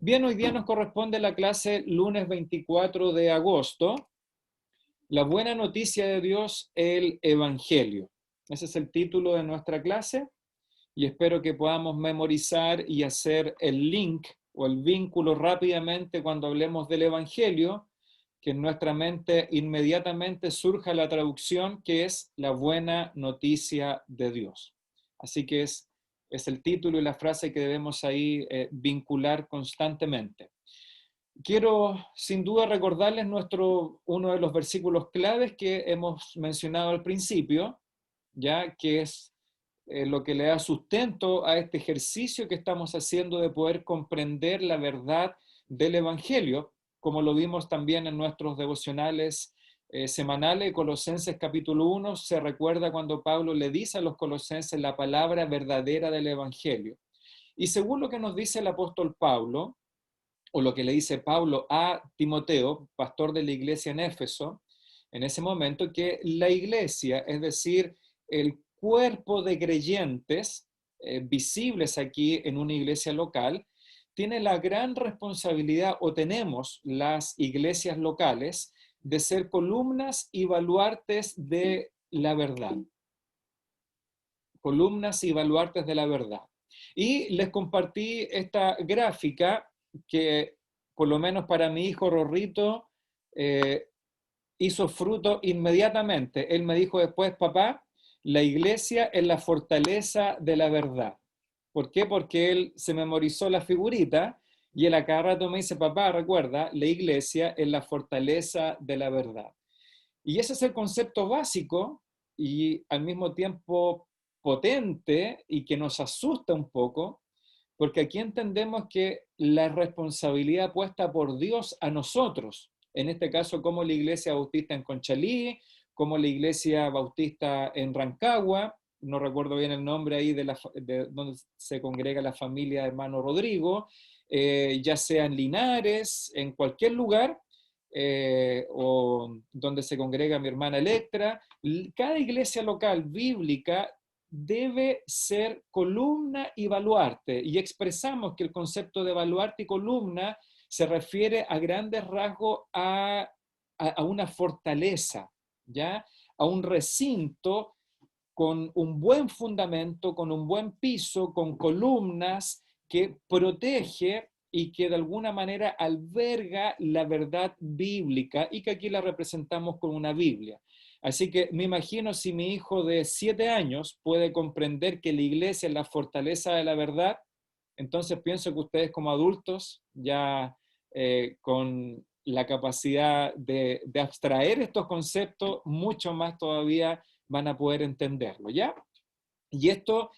Bien, hoy día nos corresponde la clase lunes 24 de agosto. La buena noticia de Dios, el Evangelio. Ese es el título de nuestra clase y espero que podamos memorizar y hacer el link o el vínculo rápidamente cuando hablemos del Evangelio, que en nuestra mente inmediatamente surja la traducción que es la buena noticia de Dios. Así que es el título y la frase que debemos ahí vincular constantemente. Quiero sin duda recordarles uno de los versículos claves que hemos mencionado al principio, ya que es lo que le da sustento a este ejercicio que estamos haciendo de poder comprender la verdad del Evangelio, como lo vimos también en nuestros devocionales semanales. Colosenses capítulo 1 se recuerda cuando Pablo le dice a los colosenses la palabra verdadera del Evangelio. Y según lo que nos dice el apóstol Pablo, o lo que le dice Pablo a Timoteo, pastor de la iglesia en Éfeso, en ese momento, que la iglesia, es decir, el cuerpo de creyentes visibles aquí en una iglesia local, tiene la gran responsabilidad, o tenemos las iglesias locales, de ser columnas y baluartes de la verdad. Columnas y baluartes de la verdad. Y les compartí esta gráfica que, por lo menos para mi hijo Rorrito, hizo fruto inmediatamente. Él me dijo después: papá, la iglesia es la fortaleza de la verdad. ¿Por qué? Porque él se memorizó la figurita y él a cada rato me dice: papá, recuerda, la iglesia es la fortaleza de la verdad. Y ese es el concepto básico y al mismo tiempo potente y que nos asusta un poco, porque aquí entendemos que la responsabilidad puesta por Dios a nosotros, en este caso como la Iglesia Bautista en Conchalí, como la Iglesia Bautista en Rancagua, no recuerdo bien el nombre ahí de donde se congrega la familia de hermano Rodrigo, ya sea en Linares, en cualquier lugar, o donde se congrega mi hermana Electra. Cada iglesia local bíblica debe ser columna y baluarte, y expresamos que el concepto de baluarte y columna se refiere a grandes rasgos a una fortaleza, ¿ya? A un recinto con un buen fundamento, con un buen piso, con columnas que protege y que de alguna manera alberga la verdad bíblica y que aquí la representamos con una Biblia. Así que me imagino si mi hijo de 7 años puede comprender que la iglesia es la fortaleza de la verdad, entonces pienso que ustedes como adultos ya con la capacidad de abstraer estos conceptos mucho más todavía van a poder entenderlo, ¿ya? Y esto,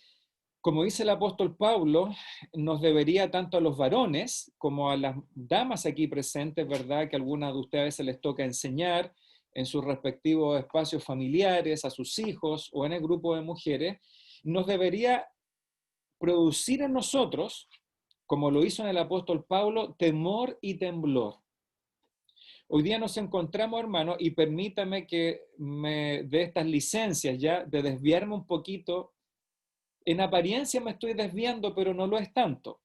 como dice el apóstol Pablo, nos debería tanto a los varones como a las damas aquí presentes, ¿verdad? Que a algunas de ustedes se les toca enseñar en sus respectivos espacios familiares, a sus hijos o en el grupo de mujeres, nos debería producir en nosotros, como lo hizo en el apóstol Pablo, temor y temblor. Hoy día nos encontramos, hermano, y permítame que me dé estas licencias ya de desviarme un poquito. En apariencia me estoy desviando, pero no lo es tanto,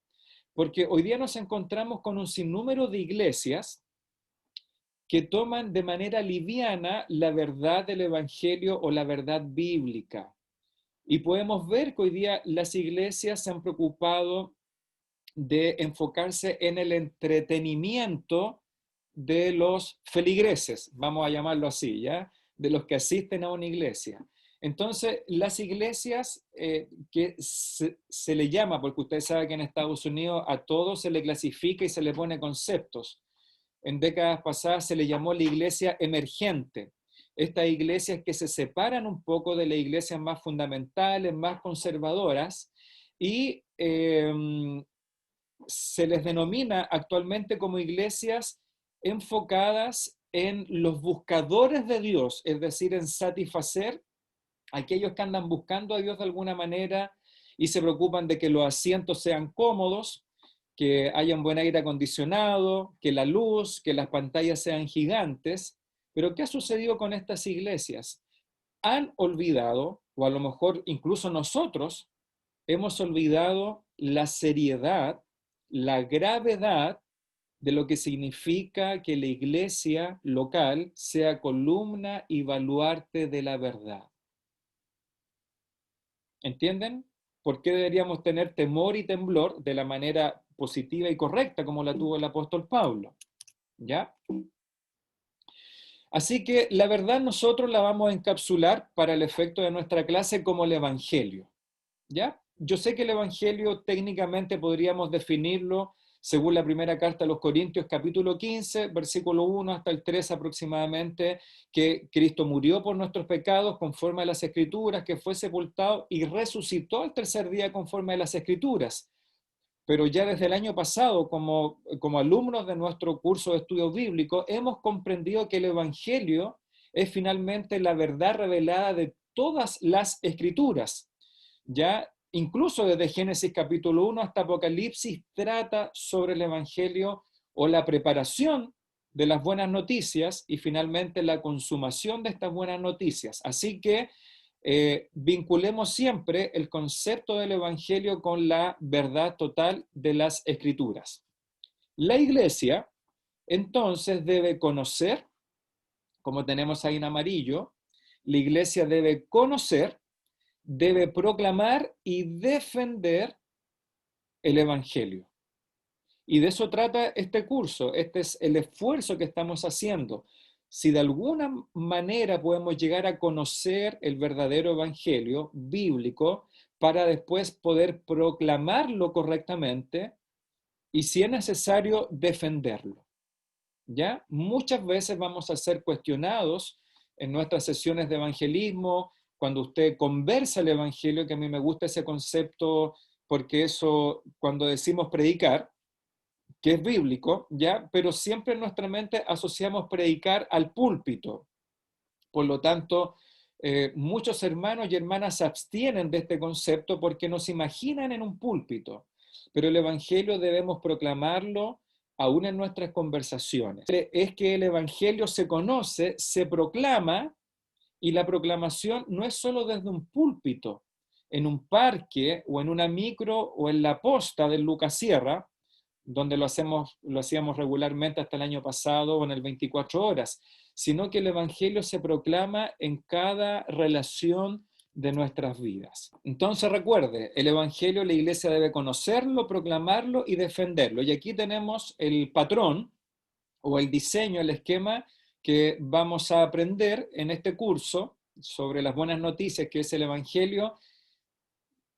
porque hoy día nos encontramos con un sinnúmero de iglesias que toman de manera liviana la verdad del Evangelio o la verdad bíblica. Y podemos ver que hoy día las iglesias se han preocupado de enfocarse en el entretenimiento de los feligreses, vamos a llamarlo así, ¿ya? De los que asisten a una iglesia. Entonces, las iglesias que se le llama, porque usted sabe que en Estados Unidos a todo se le clasifica y se le pone conceptos. En décadas pasadas se le llamó la iglesia emergente. Estas iglesias que se separan un poco de las iglesias más fundamentales, más conservadoras, y se les denomina actualmente como iglesias enfocadas en los buscadores de Dios, es decir, en satisfacer a aquellos que andan buscando a Dios de alguna manera y se preocupan de que los asientos sean cómodos, que haya un buen aire acondicionado, que la luz, que las pantallas sean gigantes. Pero ¿qué ha sucedido con estas iglesias? Han olvidado, o a lo mejor incluso nosotros, hemos olvidado la seriedad, la gravedad de lo que significa que la iglesia local sea columna y baluarte de la verdad. ¿Entienden? ¿Por qué deberíamos tener temor y temblor de la manera positiva y correcta como la tuvo el apóstol Pablo? ¿Ya? Así que la verdad nosotros la vamos a encapsular para el efecto de nuestra clase como el Evangelio. ¿Ya? Yo sé que el Evangelio técnicamente podríamos definirlo según la primera carta a los Corintios, capítulo 15, versículo 1 hasta el 3 aproximadamente, que Cristo murió por nuestros pecados conforme a las Escrituras, que fue sepultado y resucitó al tercer día conforme a las Escrituras. Pero ya desde el año pasado, como alumnos de nuestro curso de estudios bíblicos, hemos comprendido que el Evangelio es finalmente la verdad revelada de todas las Escrituras. Ya incluso desde Génesis capítulo 1 hasta Apocalipsis trata sobre el Evangelio o la preparación de las buenas noticias y finalmente la consumación de estas buenas noticias. Así que vinculemos siempre el concepto del Evangelio con la verdad total de las Escrituras. La iglesia entonces debe conocer, como tenemos ahí en amarillo, la iglesia debe conocer, debe proclamar y defender el Evangelio. Y de eso trata este curso, este es el esfuerzo que estamos haciendo. Si de alguna manera podemos llegar a conocer el verdadero Evangelio bíblico para después poder proclamarlo correctamente y si es necesario defenderlo. ¿Ya? Muchas veces vamos a ser cuestionados en nuestras sesiones de evangelismo, cuando usted conversa el Evangelio, que a mí me gusta ese concepto porque eso, cuando decimos predicar, que es bíblico, ¿ya? Pero siempre en nuestra mente asociamos predicar al púlpito. Por lo tanto, muchos hermanos y hermanas se abstienen de este concepto porque nos imaginan en un púlpito. Pero el Evangelio debemos proclamarlo aún en nuestras conversaciones. Es que el Evangelio se conoce, se proclama, y la proclamación no es solo desde un púlpito, en un parque o en una micro o en la posta del Lucas Sierra, donde lo hacíamos regularmente hasta el año pasado o en el 24 horas, sino que el Evangelio se proclama en cada relación de nuestras vidas. Entonces recuerde, el Evangelio la iglesia debe conocerlo, proclamarlo y defenderlo. Y aquí tenemos el patrón o el diseño, el esquema que vamos a aprender en este curso sobre las buenas noticias, que es el Evangelio.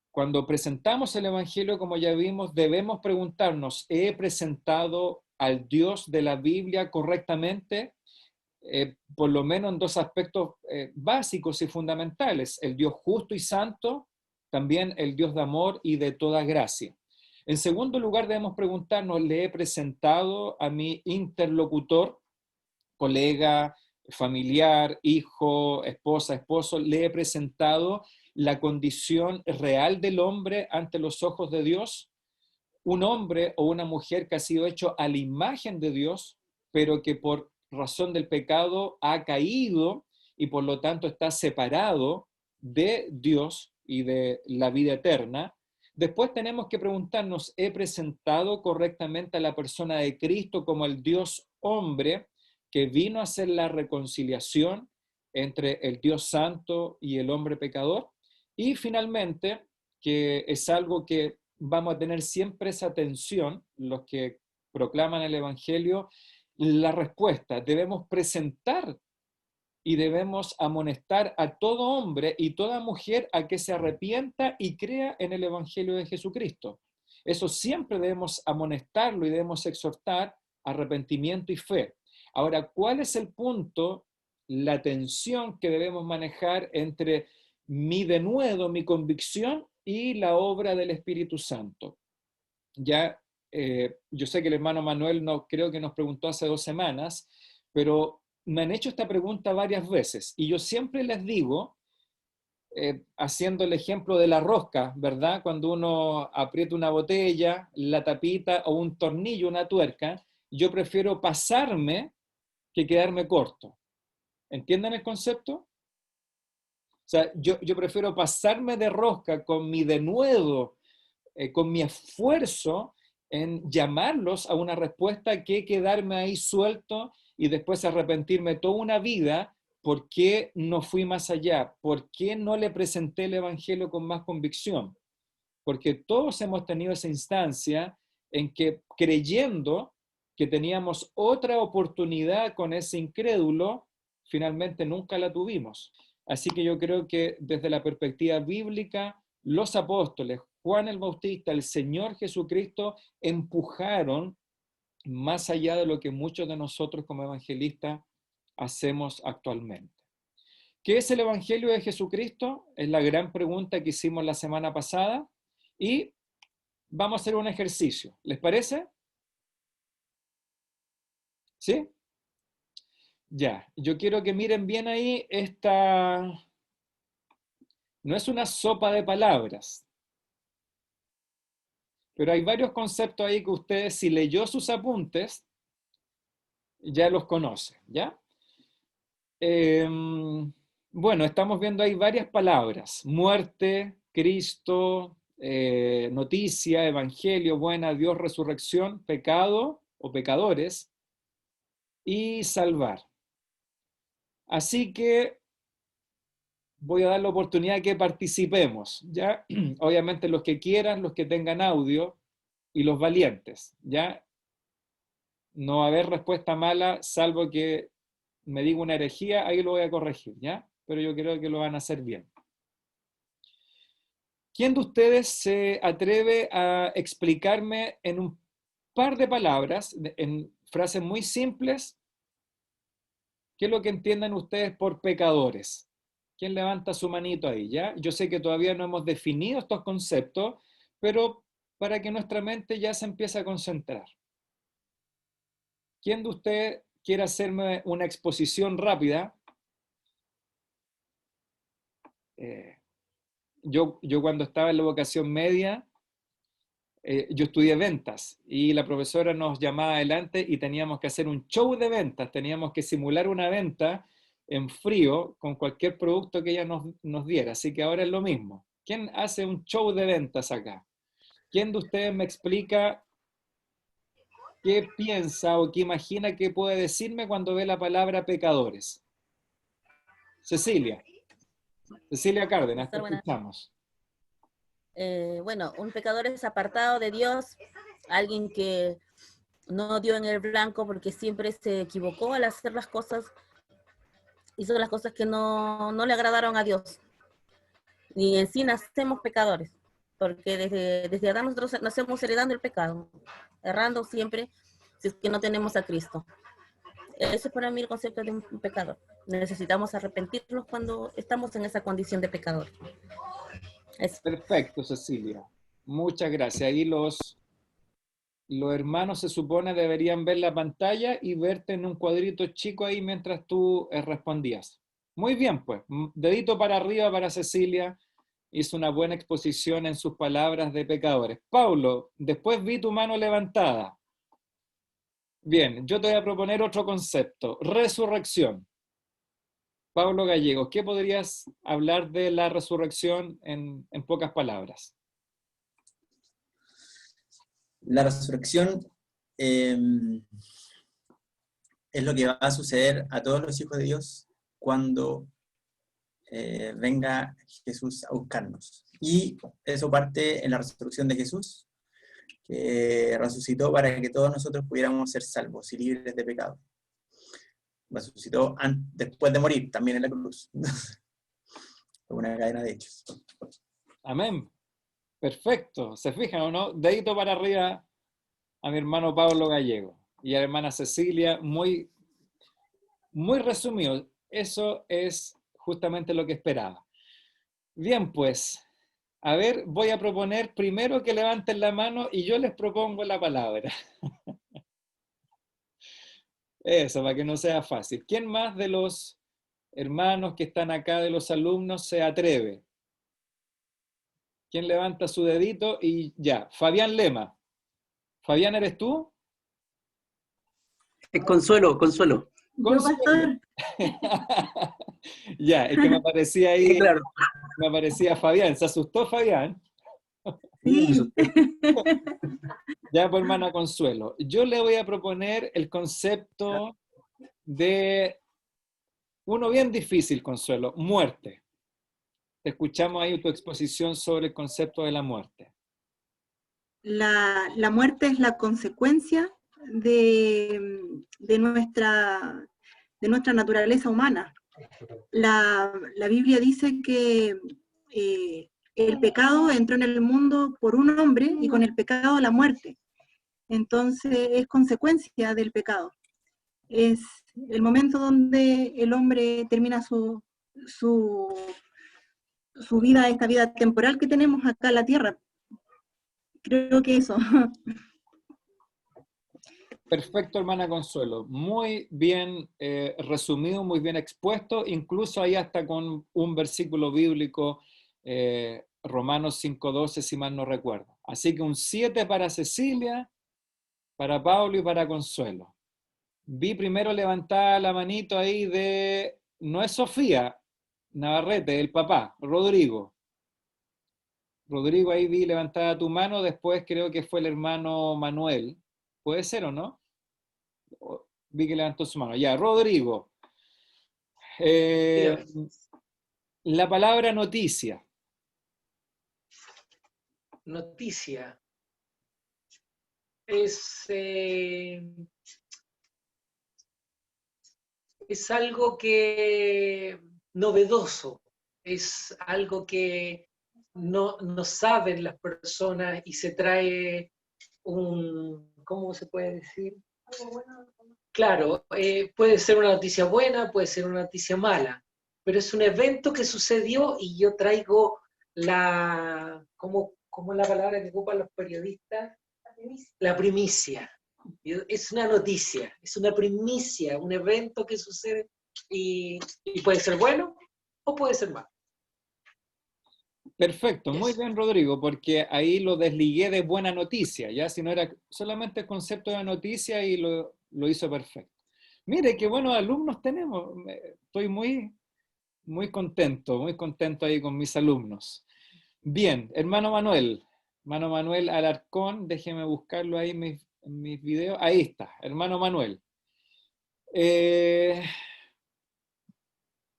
Cuando presentamos el Evangelio, como ya vimos, debemos preguntarnos, ¿he presentado al Dios de la Biblia correctamente? Por lo menos en dos aspectos básicos y fundamentales, el Dios justo y santo, también el Dios de amor y de toda gracia. En segundo lugar, debemos preguntarnos, ¿le he presentado a mi interlocutor, colega, familiar, hijo, esposa, esposo, le he presentado la condición real del hombre ante los ojos de Dios? Un hombre o una mujer que ha sido hecho a la imagen de Dios, pero que por razón del pecado ha caído y por lo tanto está separado de Dios y de la vida eterna. Después tenemos que preguntarnos, ¿he presentado correctamente a la persona de Cristo como el Dios hombre que vino a hacer la reconciliación entre el Dios santo y el hombre pecador? Y finalmente, que es algo que vamos a tener siempre esa tensión, los que proclaman el Evangelio, la respuesta, debemos presentar y debemos amonestar a todo hombre y toda mujer a que se arrepienta y crea en el Evangelio de Jesucristo. Eso siempre debemos amonestarlo y debemos exhortar arrepentimiento y fe. Ahora, ¿cuál es el punto, la tensión que debemos manejar entre mi denuedo, mi convicción y la obra del Espíritu Santo? Ya, yo sé que el hermano Manuel no, creo que nos preguntó hace 2 semanas, pero me han hecho esta pregunta varias veces y yo siempre les digo, haciendo el ejemplo de la rosca, ¿verdad? Cuando uno aprieta una botella, la tapita o un tornillo, una tuerca, yo prefiero pasarme que quedarme corto. ¿Entienden el concepto? O sea, yo prefiero pasarme de rosca con mi denuedo, con mi esfuerzo, en llamarlos a una respuesta que quedarme ahí suelto y después arrepentirme toda una vida. ¿Por qué no fui más allá? ¿Por qué no le presenté el Evangelio con más convicción? Porque todos hemos tenido esa instancia en que, creyendo que teníamos otra oportunidad con ese incrédulo, finalmente nunca la tuvimos. Así que yo creo que desde la perspectiva bíblica, los apóstoles, Juan el Bautista, el Señor Jesucristo, empujaron más allá de lo que muchos de nosotros como evangelistas hacemos actualmente. ¿Qué es el Evangelio de Jesucristo? Es la gran pregunta que hicimos la semana pasada y vamos a hacer un ejercicio. ¿Les parece? ¿Sí? Ya, yo quiero que miren bien ahí esta... No es una sopa de palabras, pero hay varios conceptos ahí que ustedes, si leyó sus apuntes, ya los conoce, ¿ya? Bueno, estamos viendo ahí varias palabras: muerte, Cristo, noticia, evangelio, buena, Dios, resurrección, pecado o pecadores y salvar. Así que voy a dar la oportunidad de que participemos, ¿ya? Obviamente los que quieran, los que tengan audio y los valientes, ¿ya? No va a haber respuesta mala, salvo que me diga una herejía, ahí lo voy a corregir, ¿ya? Pero yo creo que lo van a hacer bien. ¿Quién de ustedes se atreve a explicarme en un par de palabras, en frases muy simples, qué es lo que entienden ustedes por pecadores? ¿Quién levanta su manito ahí, ya? Yo sé que todavía no hemos definido estos conceptos, pero para que nuestra mente ya se empiece a concentrar. ¿Quién de ustedes quiere hacerme una exposición rápida? Yo cuando estaba en la vocación media, yo estudié ventas y la profesora nos llamaba adelante y teníamos que hacer un show de ventas, teníamos que simular una venta en frío con cualquier producto que ella nos diera, así que ahora es lo mismo. ¿Quién hace un show de ventas acá? ¿Quién de ustedes me explica qué piensa o qué imagina que puede decirme cuando ve la palabra pecadores? Cecilia. Cecilia Cárdenas, te escuchamos. Bueno, un pecador es apartado de Dios, alguien que no dio en el blanco porque siempre se equivocó al hacer las cosas, hizo las cosas que no le agradaron a Dios. Y en sí nacemos pecadores, porque desde Adán nosotros nacemos heredando el pecado, errando siempre si es que no tenemos a Cristo. Ese es para mí el concepto de un pecador. Necesitamos arrepentirnos cuando estamos en esa condición de pecador. Eso. Perfecto, Cecilia. Muchas gracias. Ahí los hermanos se supone deberían ver la pantalla y verte en un cuadrito chico ahí mientras tú respondías. Muy bien, pues. Dedito para arriba para Cecilia. Hizo una buena exposición en sus palabras de pecadores. Paulo, después vi tu mano levantada. Bien, yo te voy a proponer otro concepto. Resurrección. Pablo Gallegos, ¿qué podrías hablar de la resurrección en pocas palabras? La resurrección es lo que va a suceder a todos los hijos de Dios cuando venga Jesús a buscarnos. Y eso parte en la resurrección de Jesús, que resucitó para que todos nosotros pudiéramos ser salvos y libres de pecado. Resucitó después de morir, también en la cruz. Fue una cadena de hechos. Amén. Perfecto. ¿Se fijan o no? Dedito para arriba a mi hermano Pablo Gallego y a la hermana Cecilia. Muy, muy resumido. Eso es justamente lo que esperaba. Bien, pues, a ver, voy a proponer primero que levanten la mano y yo les propongo la palabra. Eso, para que no sea fácil. ¿Quién más de los hermanos que están acá, de los alumnos, se atreve? ¿Quién levanta su dedito? Y ya, Fabián Lema. Fabián, ¿eres tú? Consuelo. Consuelo. Ya, es que me aparecía ahí, Sí, claro. me aparecía Fabián. ¿Se asustó Fabián? Sí. Ya, pues, hermana Consuelo, yo le voy a proponer el concepto de uno bien difícil, Consuelo, muerte. Te escuchamos ahí tu exposición sobre el concepto de la muerte. La muerte es la consecuencia de nuestra naturaleza humana. La Biblia dice que el pecado entró en el mundo por un hombre y con el pecado la muerte. Entonces es consecuencia del pecado. Es el momento donde el hombre termina su vida, esta vida temporal que tenemos acá en la tierra. Creo que eso. Perfecto, hermana Consuelo. Muy bien resumido, muy bien expuesto, incluso ahí hasta con un versículo bíblico, Romanos 5:12, si mal no recuerdo. Así que un 7 para Cecilia, para Pablo y para Consuelo. Vi primero levantada la manito ahí de, no es Sofía Navarrete, el papá, Rodrigo. Rodrigo, ahí vi levantada tu mano, después creo que fue el hermano Manuel. ¿Puede ser o no? Vi que levantó su mano. Ya, Rodrigo. La palabra noticia. Noticia. Es algo que novedoso, es algo que no saben las personas y se trae ¿cómo se puede decir? Claro, puede ser una noticia buena, puede ser una noticia mala, pero es un evento que sucedió y yo traigo ¿cómo es la palabra que ocupan los periodistas? La primicia. Es una noticia, es una primicia, un evento que sucede y puede ser bueno o puede ser malo. Perfecto, muy bien, Rodrigo, porque ahí lo desligué de buena noticia, ya si no era solamente el concepto de noticia y lo hizo perfecto. Mire, qué buenos alumnos tenemos. Estoy muy contento ahí con mis alumnos. Bien, hermano Manuel Alarcón, déjeme buscarlo ahí en mis videos. Ahí está, hermano Manuel.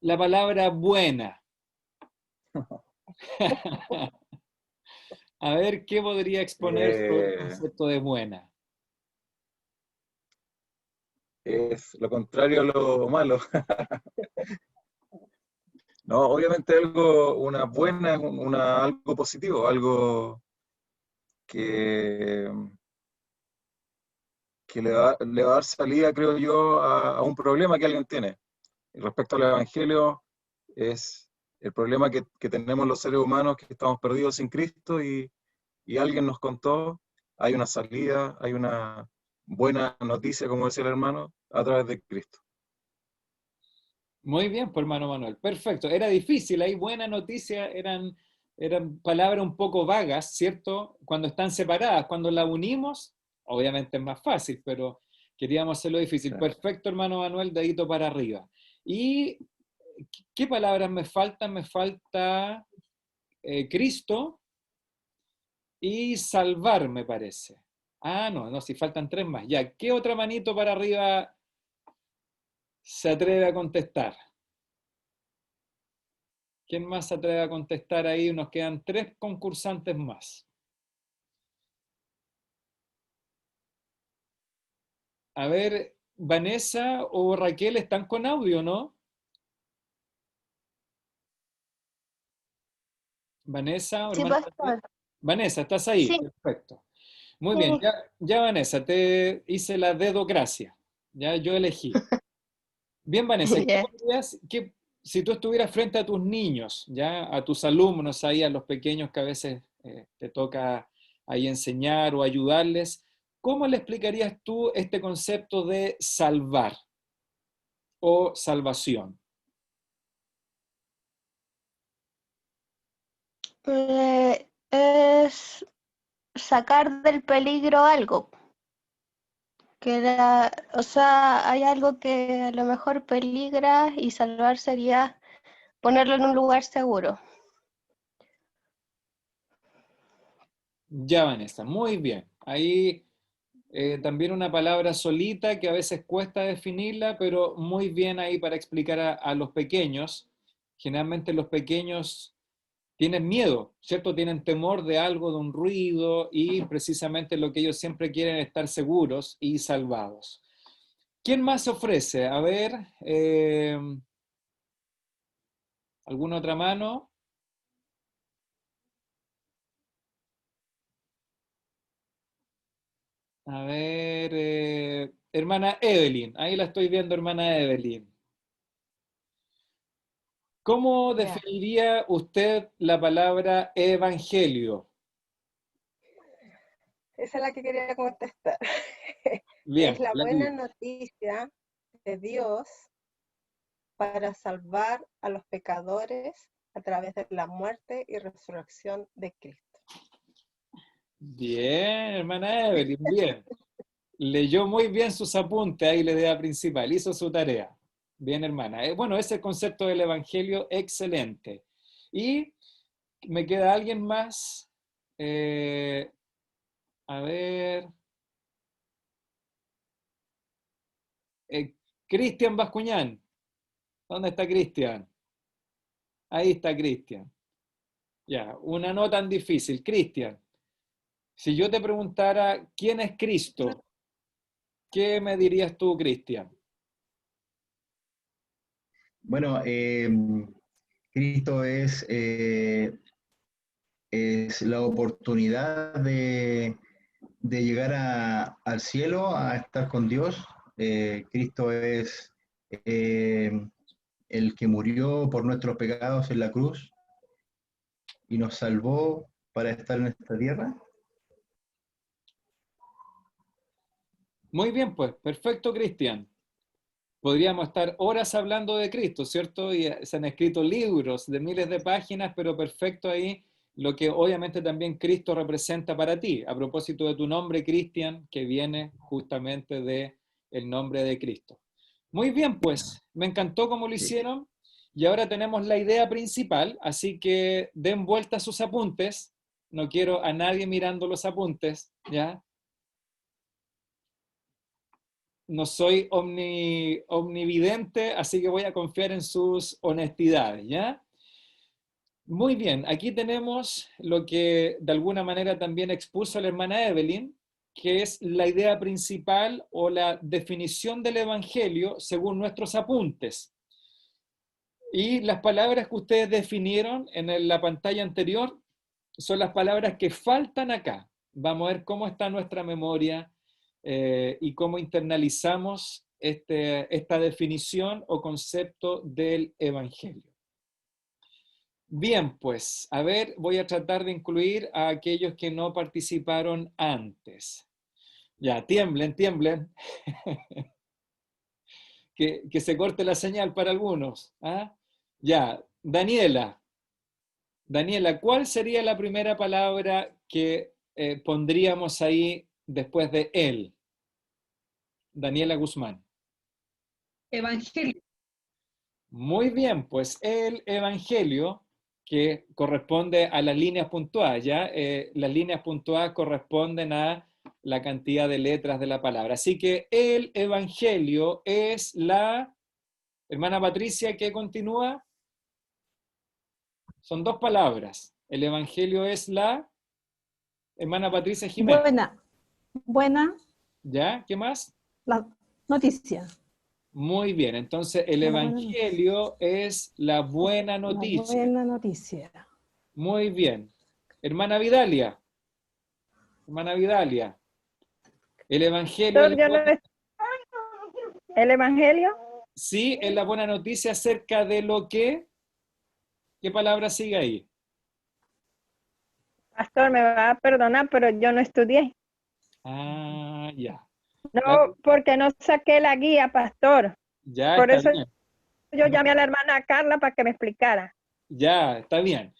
La palabra buena. A ver, ¿qué podría exponer sobre el concepto de buena? Es lo contrario a lo malo. No, obviamente una buena es algo positivo, algo que, que le va a dar salida, creo yo, a un problema que alguien tiene. Y respecto al Evangelio, es el problema que tenemos los seres humanos, que estamos perdidos sin Cristo y alguien nos contó, hay una salida, hay una buena noticia, como decía el hermano, a través de Cristo. Muy bien, pues hermano Manuel, perfecto. Era difícil, hay buena noticia, eran palabras un poco vagas, ¿cierto? Cuando están separadas, cuando las unimos, obviamente es más fácil, pero queríamos hacerlo difícil. Claro. Perfecto, hermano Manuel, dedito para arriba. ¿Y qué palabras me faltan? Me falta Cristo y salvar, me parece. Ah, no, si faltan 3 más. Ya, ¿qué otra manito para arriba se atreve a contestar? ¿Quién más se atreve a contestar ahí? Nos quedan 3 concursantes más. A ver, Vanessa o Raquel están con audio, ¿no? Vanessa, Sí, hermana. pastor. Vanessa, ¿estás ahí? Sí, Perfecto. Muy bien, sí. ya Vanessa, te hice la dedocracia. Ya yo elegí. Bien, Vanessa, Ya. si tú estuvieras frente a tus niños, ya a tus alumnos ahí, a los pequeños que a veces te toca ahí enseñar o ayudarles, ¿cómo le explicarías tú este concepto de salvar o salvación? Es sacar del peligro algo. O sea, hay algo que a lo mejor peligra y salvar sería ponerlo en un lugar seguro. Ya, Vanessa, muy bien. Ahí también una palabra solita que a veces cuesta definirla, pero muy bien ahí para explicar a los pequeños. Generalmente los pequeños tienen miedo, ¿cierto? Tienen temor de algo, de un ruido, y precisamente lo que ellos siempre quieren es estar seguros y salvados. ¿Quién más se ofrece? A ver, ¿alguna otra mano? A ver, hermana Evelyn, ahí la estoy viendo, hermana Evelyn. ¿Cómo Ya. definiría usted la palabra evangelio? Esa es la que quería contestar. Bien, Es la la buena digo. noticia de Dios para salvar a los pecadores a través de la muerte y resurrección de Cristo. Bien, hermana Evelyn, bien. Leyó muy bien sus apuntes ahí, la idea principal, hizo su tarea. Bien, hermana. Bueno, ese concepto del evangelio, excelente. Y me queda alguien más. A ver. Cristian Bascuñán. ¿Dónde está Cristian? Ahí está Cristian. Ya, una no tan difícil. Cristian, si yo te preguntara quién es Cristo, ¿qué me dirías tú, Cristian? Bueno, Cristo es la oportunidad de llegar al cielo, a estar con Dios. Cristo es eh, el que murió por nuestros pecados en la cruz y nos salvó para estar en esta tierra. Muy bien, pues, perfecto, Cristian. Podríamos estar horas hablando de Cristo, ¿cierto? Y se han escrito libros de miles de páginas, pero perfecto ahí lo que obviamente también Cristo representa para ti, a propósito de tu nombre, Cristian, que viene justamente de el nombre de Cristo. Muy bien, pues, me encantó cómo lo hicieron y ahora tenemos la idea principal, así que den vuelta a sus apuntes. No quiero a nadie mirando los apuntes, ¿ya? No soy omnividente, así que voy a confiar en sus honestidades, ¿ya? Muy bien, aquí tenemos lo que de alguna manera también expuso la hermana Evelyn, que es la idea principal o la definición del Evangelio según nuestros apuntes. Y las palabras que ustedes definieron en la pantalla anterior son las palabras que faltan acá. Vamos a ver cómo está nuestra memoria y cómo internalizamos esta definición o concepto del Evangelio. Bien, pues, a ver, voy a tratar de incluir a aquellos que no participaron antes. Ya, tiemblen, tiemblen. Que se corte la señal para algunos. ¿Ah? Ya, Daniela. Daniela, ¿cuál sería la primera palabra que pondríamos ahí después de él? Daniela Guzmán. Evangelio. Muy bien, pues el Evangelio, que corresponde a las líneas puntuadas, ¿ya? Las líneas puntuadas corresponden a la cantidad de letras de la palabra. Así que el Evangelio es la... Hermana Patricia, ¿qué continúa? Son dos palabras. El Evangelio es la... Hermana Patricia Jiménez. Buena ¿Ya? ¿Qué más? la noticia. Muy bien, entonces el Evangelio es la buena noticia. La buena noticia. Muy bien. Hermana Vidalia. Hermana Vidalia. El Evangelio es la buena... ¿El Evangelio? Sí, es la buena noticia acerca de lo que... ¿Qué palabra sigue ahí? Pastor, me va a perdonar, pero yo no estudié. Ah, ya. No, porque no saqué la guía, pastor. Ya, Por está eso bien. yo llamé a la hermana Carla para que me explicara. Ya, está bien.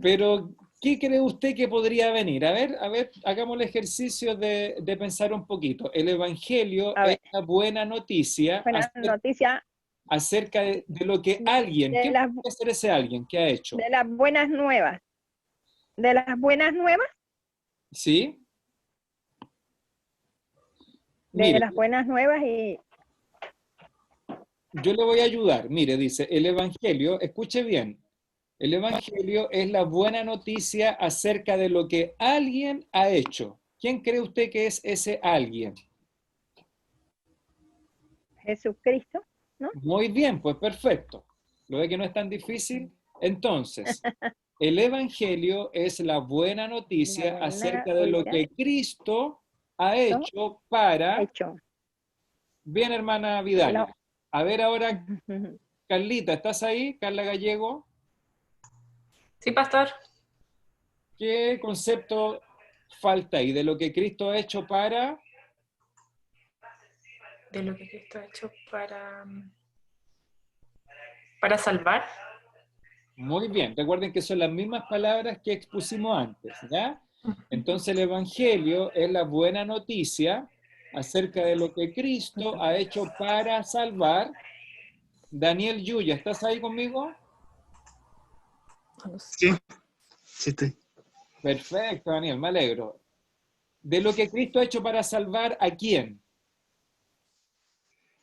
Pero, ¿qué cree usted que podría venir? A ver, hagamos el ejercicio de pensar un poquito. El Evangelio es la buena noticia Buena noticia acerca de lo que alguien, ¿qué puede ser ese alguien que ha hecho? de las buenas nuevas. ¿De las buenas nuevas? ¿Sí? De Mire, las buenas nuevas y yo le voy a ayudar. Mire, dice, el Evangelio, escuche bien, el Evangelio es la buena noticia acerca de lo que alguien ha hecho. ¿Quién cree usted que es ese alguien? Jesucristo, ¿no? Muy bien, pues perfecto. ¿Lo ve que no es tan difícil? Entonces, el Evangelio es la buena noticia La buena, acerca de lo oiga, que Cristo ha esto hecho para... hecho. Bien, hermana Vidal. Lo- A ver ahora, Carlita, ¿estás ahí? Carla Gallego. Sí, pastor. ¿Qué concepto falta ahí de lo que Cristo ha hecho para... De lo que Cristo ha hecho para salvar. Muy bien, recuerden que son las mismas palabras que expusimos antes, ¿ya? Entonces el Evangelio es la buena noticia acerca de lo que Cristo ha hecho para salvar. Daniel Yuya, ¿estás ahí conmigo? Sí, sí estoy. Perfecto, Daniel, me alegro. De lo que Cristo ha hecho para salvar, ¿a quién?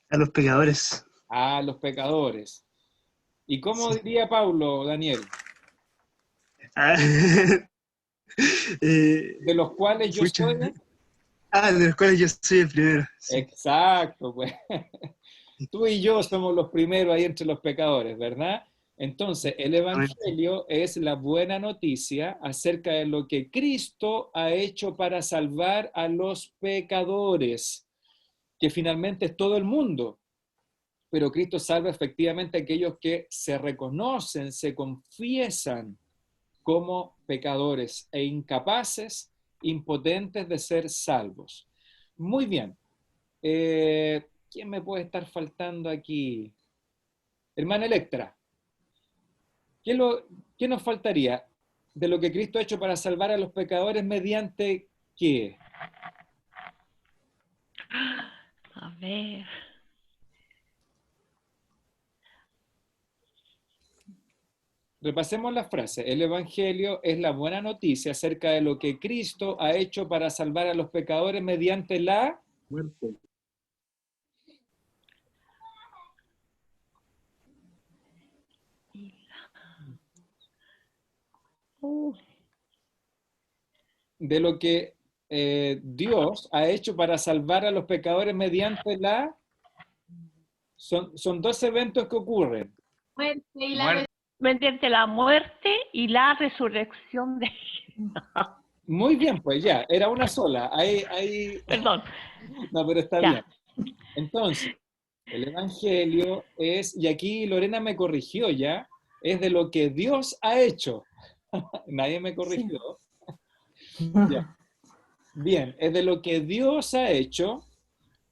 A los pecadores. A los pecadores. ¿Y cómo diría Pablo, Daniel? Ah, De los cuales yo pucha. soy... De los cuales yo soy el primero. Sí. Exacto, pues. Tú y yo somos los primeros ahí entre los pecadores, ¿verdad? Entonces, el Evangelio es la buena noticia acerca de lo que Cristo ha hecho para salvar a los pecadores, que finalmente es todo el mundo. Pero Cristo salva efectivamente a aquellos que se reconocen, se confiesan como pecadores e incapaces, impotentes de ser salvos. Muy bien. ¿Quién me puede estar faltando aquí? Hermana Electra, ¿qué nos faltaría de lo que Cristo ha hecho para salvar a los pecadores mediante qué? A ver. Repasemos la frase. El Evangelio es la buena noticia acerca de lo que Cristo ha hecho para salvar a los pecadores mediante la muerte. De lo que Dios ha hecho para salvar a los pecadores mediante la... Son dos eventos que ocurren. Mediante la muerte y la resurrección de... Muy bien, pues ya, era una sola. Perdón. No, pero está Ya. bien. Entonces, el Evangelio es, y aquí Lorena me corrigió ya, es de lo que Dios ha hecho. Nadie me corrigió. Ya. Bien, es de lo que Dios ha hecho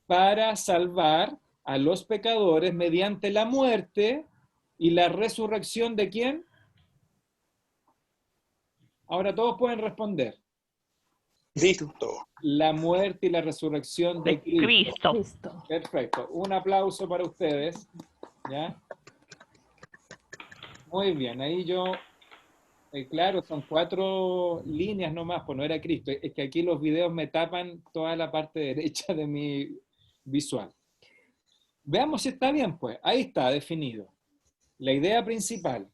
para salvar a los pecadores mediante la muerte y la resurrección de ¿quién? Ahora todos pueden responder. Cristo. La muerte y la resurrección de Cristo. Cristo. Perfecto. Un aplauso para ustedes. ¿Ya? Muy bien. Ahí yo, claro, son 4 líneas nomás, pues no era Cristo. Es que aquí los videos me tapan toda la parte derecha de mi visual. Veamos si está bien, pues. Ahí está definido. La idea principal.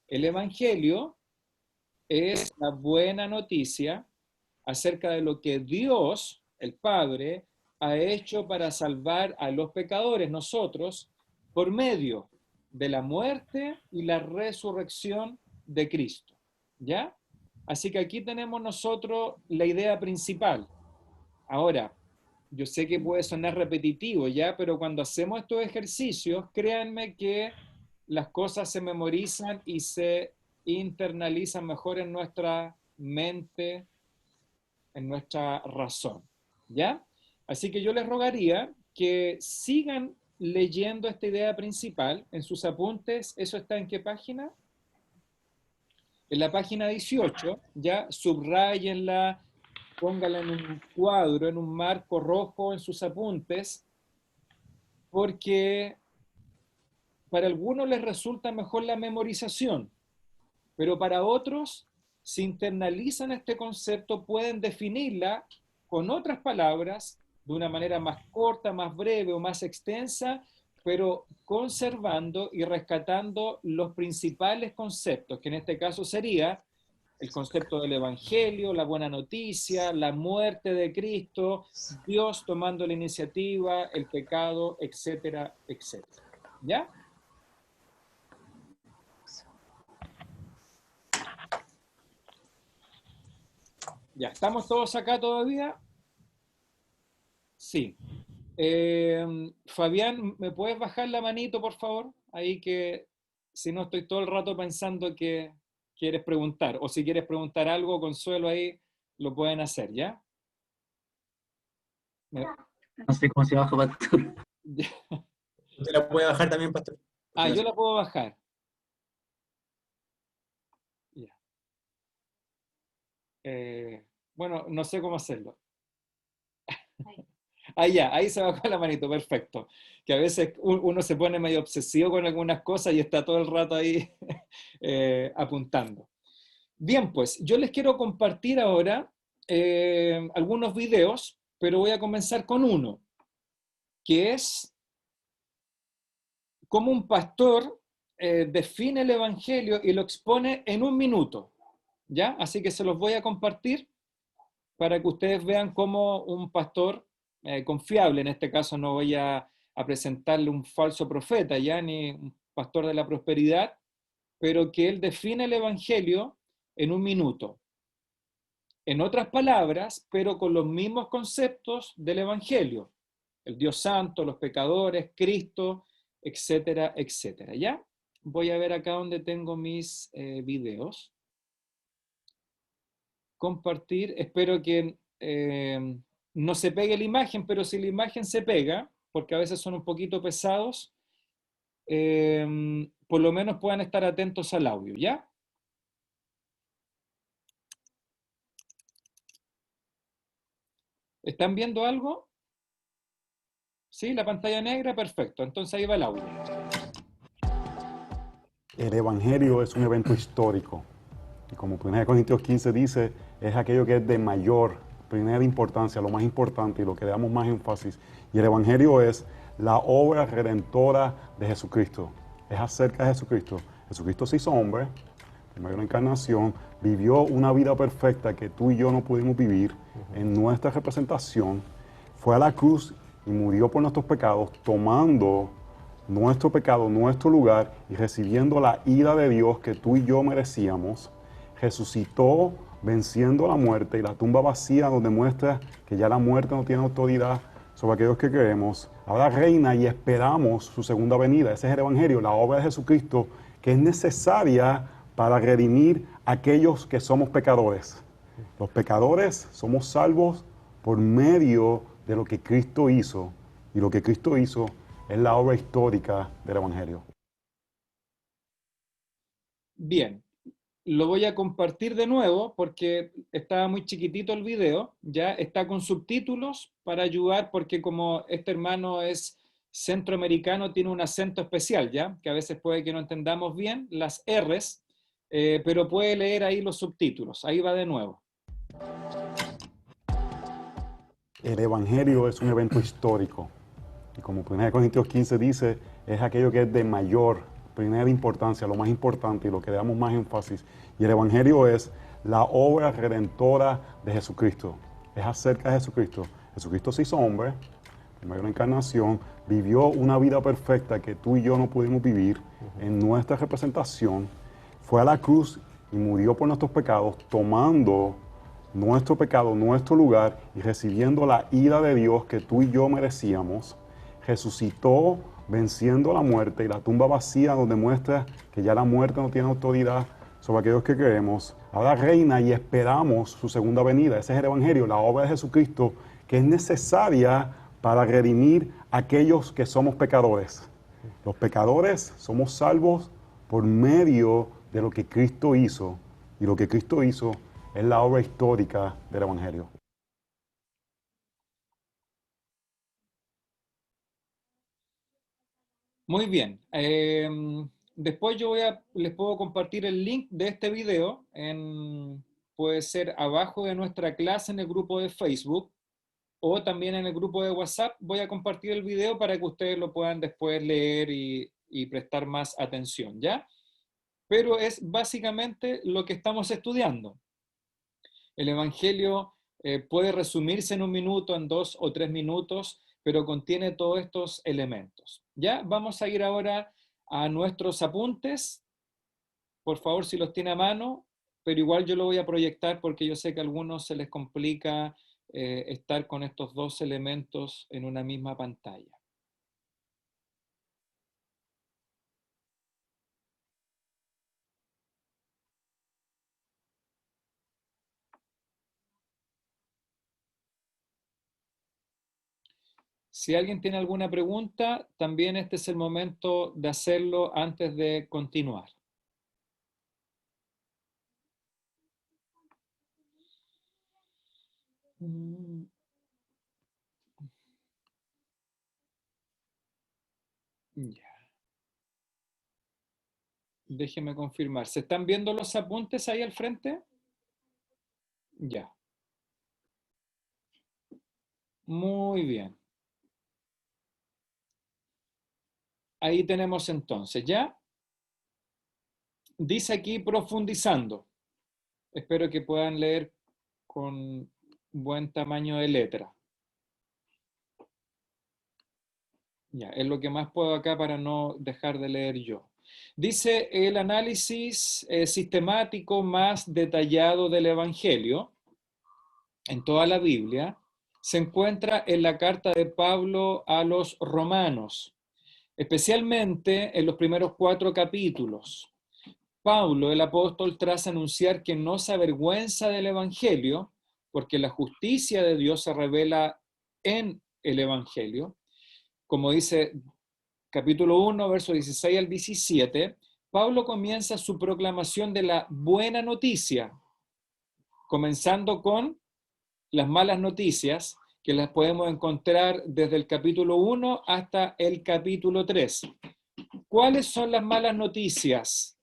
El Evangelio es la buena noticia acerca de lo que Dios, el Padre, ha hecho para salvar a los pecadores, nosotros, por medio de la muerte y la resurrección de Cristo. ¿Ya? Así que aquí tenemos nosotros la idea principal. Ahora, yo sé que puede sonar repetitivo, ¿ya? Pero cuando hacemos estos ejercicios, créanme que las cosas se memorizan y se internalizan mejor en nuestra mente, en nuestra razón, ¿ya? Así que yo les rogaría que sigan leyendo esta idea principal en sus apuntes. ¿Eso está en qué página? En la página 18, ya, subrayenla, póngala en un cuadro, en un marco rojo en sus apuntes, porque para algunos les resulta mejor la memorización, pero para otros si internalizan este concepto, pueden definirla con otras palabras, de una manera más corta, más breve o más extensa, pero conservando y rescatando los principales conceptos, que en este caso sería el concepto del Evangelio, la buena noticia, la muerte de Cristo, Dios tomando la iniciativa, el pecado, etcétera, etcétera. ¿Ya? ¿Ya estamos todos acá todavía? Sí. Fabián, ¿me puedes bajar la manito, por favor? Ahí que si no estoy todo el rato pensando que quieres preguntar. O si quieres preguntar algo, Consuelo, ahí lo pueden hacer, ¿ya? No sé cómo se baja, pastor. Usted la puede bajar también, pastor. Ah, yo la puedo bajar. Ya. Bueno, no sé cómo hacerlo. Ahí ya, ahí se bajó la manito, perfecto. Que a veces uno se pone medio obsesivo con algunas cosas y está todo el rato ahí apuntando. Bien, pues yo les quiero compartir ahora algunos videos, pero voy a comenzar con uno, que es cómo un pastor define el Evangelio y lo expone en un minuto, ¿ya? Así que se los voy a compartir para que ustedes vean cómo un pastor confiable, en este caso no voy a presentarle un falso profeta, ya ni un pastor de la prosperidad, pero que él define el Evangelio en un minuto. En otras palabras, pero con los mismos conceptos del Evangelio. El Dios Santo, los pecadores, Cristo, etcétera, etcétera. ¿Ya? Voy a ver acá donde tengo mis videos. Compartir. Espero que no se pegue la imagen, pero si la imagen se pega, porque a veces son un poquito pesados, por lo menos puedan estar atentos al audio, ¿ya? ¿Están viendo algo? ¿Sí? ¿La pantalla negra? Perfecto. Entonces ahí va el audio. El Evangelio es un evento histórico. Y como 1 Corintios 15 dice, es aquello que es de mayor, primera importancia, lo más importante y lo que le damos más énfasis. Y el Evangelio es la obra redentora de Jesucristo. Es acerca de Jesucristo. Jesucristo se hizo hombre, primero en la encarnación, vivió una vida perfecta que tú y yo no pudimos vivir en nuestra representación, fue a la cruz y murió por nuestros pecados, tomando nuestro pecado, nuestro lugar y recibiendo la ira de Dios que tú y yo merecíamos. Resucitó venciendo la muerte y la tumba vacía donde muestra que ya la muerte no tiene autoridad sobre aquellos que creemos. Ahora reina y esperamos su segunda venida. Ese es el Evangelio, la obra de Jesucristo, que es necesaria para redimir a aquellos que somos pecadores. Los pecadores somos salvos por medio de lo que Cristo hizo. Y lo que Cristo hizo es la obra histórica del Evangelio. Bien. Lo voy a compartir de nuevo porque estaba muy chiquitito el video, ya está con subtítulos para ayudar porque como este hermano es centroamericano tiene un acento especial, ya que a veces puede que no entendamos bien las R's, pero puede leer ahí los subtítulos. Ahí va de nuevo. El Evangelio es un evento histórico. Y como 1 Corintios 15 dice, es aquello que es de mayor, primera importancia, lo más importante y lo que le damos más énfasis. Y el Evangelio es la obra redentora de Jesucristo. Es acerca de Jesucristo. Jesucristo se hizo hombre, primero en la encarnación, vivió una vida perfecta que tú y yo no pudimos vivir en nuestra representación, fue a la cruz y murió por nuestros pecados, tomando nuestro pecado, nuestro lugar y recibiendo la ira de Dios que tú y yo merecíamos. Resucitó venciendo la muerte y la tumba vacía donde muestra que ya la muerte no tiene autoridad sobre aquellos que creemos. Ahora reina y esperamos su segunda venida. Ese es el Evangelio, la obra de Jesucristo, que es necesaria para redimir a aquellos que somos pecadores. Los pecadores somos salvos por medio de lo que Cristo hizo. Y lo que Cristo hizo es la obra histórica del Evangelio. Muy bien. después yo les puedo compartir el link de este video, puede ser abajo de nuestra clase en el grupo de Facebook, o también en el grupo de WhatsApp. Voy a compartir el video para que ustedes lo puedan después leer y prestar más atención, ¿ya? Pero es básicamente lo que estamos estudiando. El Evangelio puede resumirse en 1 minuto, en 2 o 3 minutos, pero contiene todos estos elementos. ¿Ya? Vamos a ir ahora a nuestros apuntes. Por favor, si los tiene a mano, pero igual yo lo voy a proyectar porque yo sé que a algunos se les complica estar con estos 2 elementos en una misma pantalla. Si alguien tiene alguna pregunta, también este es el momento de hacerlo antes de continuar. Ya. Déjeme confirmar. ¿Se están viendo los apuntes ahí al frente? Ya. Muy bien. Ahí tenemos entonces, ¿ya? Dice aquí profundizando. Espero que puedan leer con buen tamaño de letra. Ya, es lo que más puedo acá para no dejar de leer yo. Dice el análisis sistemático más detallado del Evangelio en toda la Biblia se encuentra en la carta de Pablo a los romanos, especialmente en los primeros 4 capítulos. Pablo, el apóstol, tras anunciar que no se avergüenza del Evangelio, porque la justicia de Dios se revela en el Evangelio, como dice capítulo 1, versos 16 al 17, Pablo comienza su proclamación de la buena noticia, comenzando con las malas noticias, que las podemos encontrar desde el capítulo 1 hasta el capítulo 3. ¿Cuáles son las malas noticias,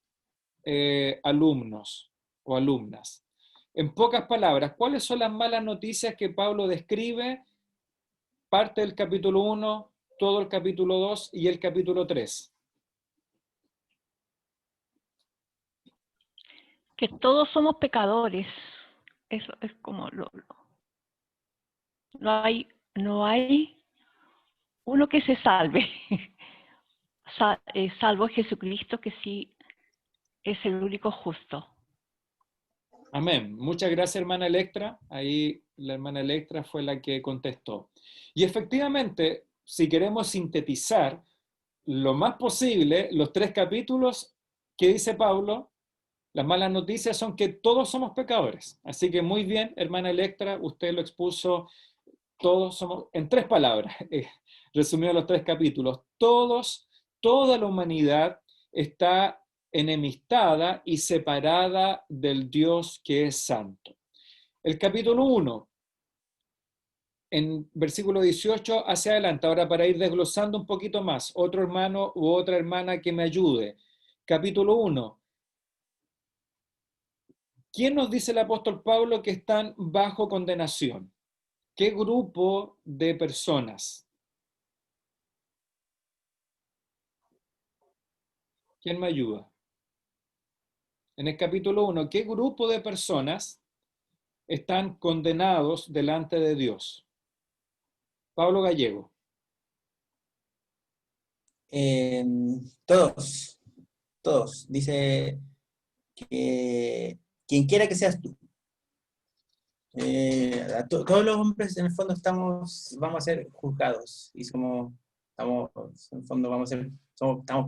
alumnos o alumnas? En pocas palabras, ¿cuáles son las malas noticias que Pablo describe? Parte del capítulo 1, todo el capítulo 2 y el capítulo 3. Que todos somos pecadores. Eso es como no hay uno que se salve. Salvo Jesucristo, que sí es el único justo. Amén. Muchas gracias, hermana Electra. Ahí la hermana Electra fue la que contestó. Y efectivamente, si queremos sintetizar lo más posible los 3 capítulos que dice Pablo, las malas noticias son que todos somos pecadores. Así que muy bien, hermana Electra, usted lo expuso, todos somos, en 3 palabras, resumido los 3 capítulos. Toda la humanidad está enemistada y separada del Dios que es santo. El capítulo 1, en versículo 18 hacia adelante, ahora para ir desglosando un poquito más, otro hermano u otra hermana que me ayude. Capítulo 1. ¿Quién nos dice el apóstol Pablo que están bajo condenación? ¿Qué grupo de personas? ¿Quién me ayuda? En el capítulo 1, ¿qué grupo de personas están condenados delante de Dios? Pablo Gallego. Todos. Dice que quien quiera que seas tú. Todos los hombres en el fondo vamos a ser juzgados y estamos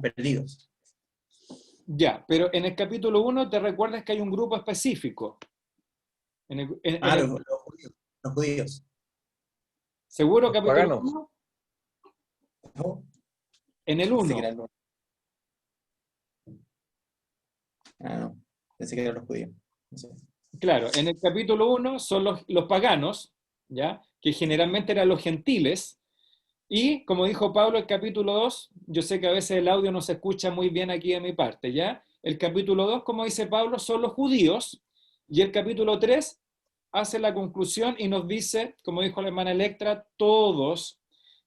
perdidos. Ya, pero en el capítulo 1 te recuerdas que hay un grupo específico. Los judíos. ¿Seguro Los capítulo paganos. 1? ¿No? En el 1. No. Pensé que eran los judíos. No sé. Claro, en el capítulo 1 son los paganos, ¿ya? Que generalmente eran los gentiles, Y como dijo Pablo, el capítulo 2, yo sé que a veces el audio no se escucha muy bien aquí de mi parte, ¿ya? El capítulo 2, como dice Pablo, son los judíos, y el capítulo 3 hace la conclusión y nos dice, como dijo la hermana Electra, todos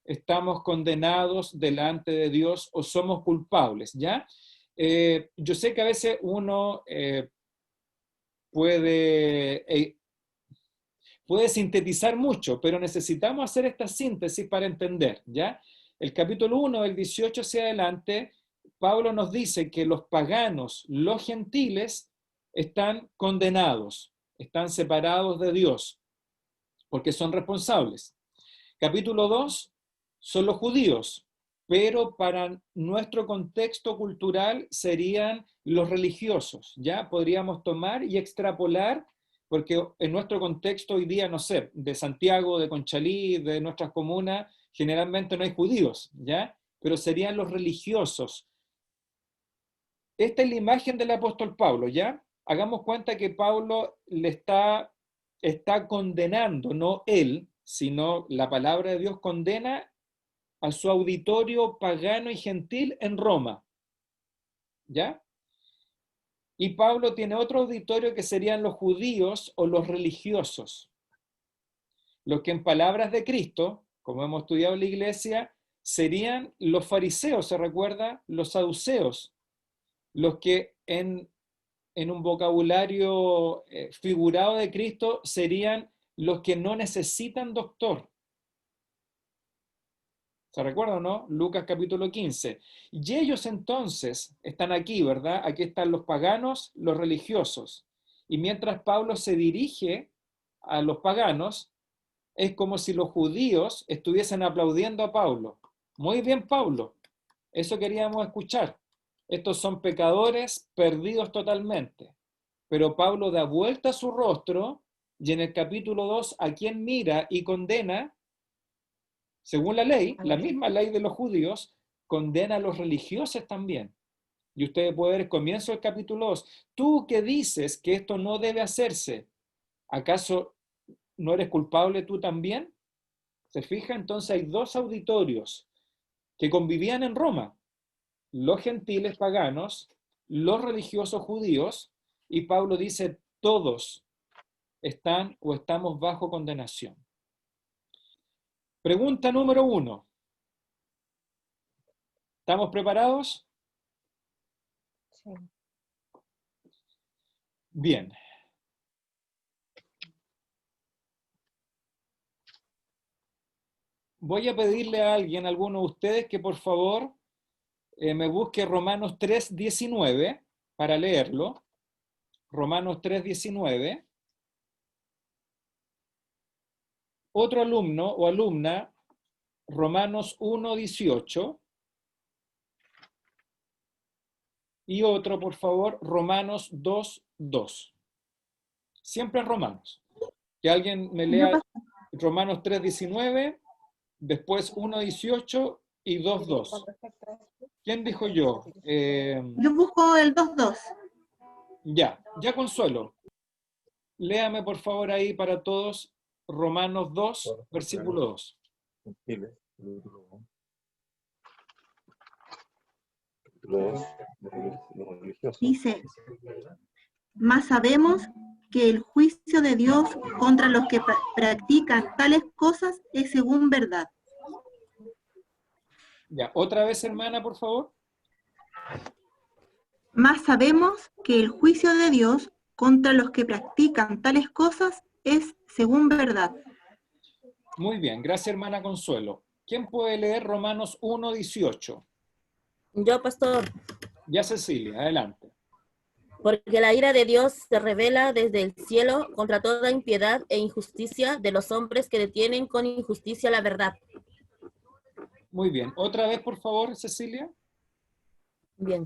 estamos condenados delante de Dios o somos culpables, ¿ya? Yo sé que a veces uno puede sintetizar mucho, pero necesitamos hacer esta síntesis para entender, ¿ya? El capítulo 1, del 18 hacia adelante, Pablo nos dice que los paganos, los gentiles, están condenados, están separados de Dios, porque son responsables. Capítulo 2, son los judíos, pero para nuestro contexto cultural serían los religiosos, ¿ya? Podríamos tomar y extrapolar, porque en nuestro contexto hoy día, no sé, de Santiago, de Conchalí, de nuestras comunas, generalmente no hay judíos, ¿ya? Pero serían los religiosos. Esta es la imagen del apóstol Pablo, ¿ya? Hagamos cuenta que Pablo le está condenando, no él, sino la palabra de Dios condena a su auditorio pagano y gentil en Roma, ¿ya? Y Pablo tiene otro auditorio que serían los judíos o los religiosos, los que en palabras de Cristo, como hemos estudiado en la iglesia, serían los fariseos, ¿se recuerda? Los saduceos, los que en un vocabulario figurado de Cristo serían los que no necesitan doctor. ¿Se recuerda o no? Lucas capítulo 15. Y ellos entonces están aquí, ¿verdad? Aquí están los paganos, los religiosos. Y mientras Pablo se dirige a los paganos, es como si los judíos estuviesen aplaudiendo a Pablo. Muy bien, Pablo. Eso queríamos escuchar. Estos son pecadores perdidos totalmente. Pero Pablo da vuelta su rostro y en el capítulo 2, ¿a quién mira y condena? Según la ley, la misma ley de los judíos, condena a los religiosos también. Y ustedes pueden ver el comienzo del capítulo 2. Tú que dices que esto no debe hacerse, ¿acaso no eres culpable tú también? ¿Se fija? Entonces hay dos auditorios que convivían en Roma. Los gentiles paganos, los religiosos judíos, y Pablo dice, todos están o estamos bajo condenación. Pregunta número 1. ¿Estamos preparados? Sí. Bien. Voy a pedirle a alguien, a alguno de ustedes, que por favor me busque Romanos 3:19 para leerlo. Romanos 3:19. Otro alumno o alumna, Romanos 1:18. Y otro, por favor, Romanos 2:2. Siempre en Romanos. Que alguien me lea Romanos 3:19, después 1:18 y 2:2. ¿Quién dijo yo? Yo busco el 2.2. Ya Consuelo. Léame por favor ahí para todos Romanos 2, versículo 2. Dice, mas sabemos que el juicio de Dios contra los que practican tales cosas es según verdad. Ya, otra vez, hermana, por favor. Mas sabemos que el juicio de Dios contra los que practican tales cosas es según verdad. Muy bien, gracias, hermana Consuelo. ¿Quién puede leer Romanos 1:18? Yo, pastor. Ya, Cecilia, adelante. Porque la ira de Dios se revela desde el cielo contra toda impiedad e injusticia de los hombres que detienen con injusticia la verdad. Muy bien. Otra vez, por favor, Cecilia. Bien.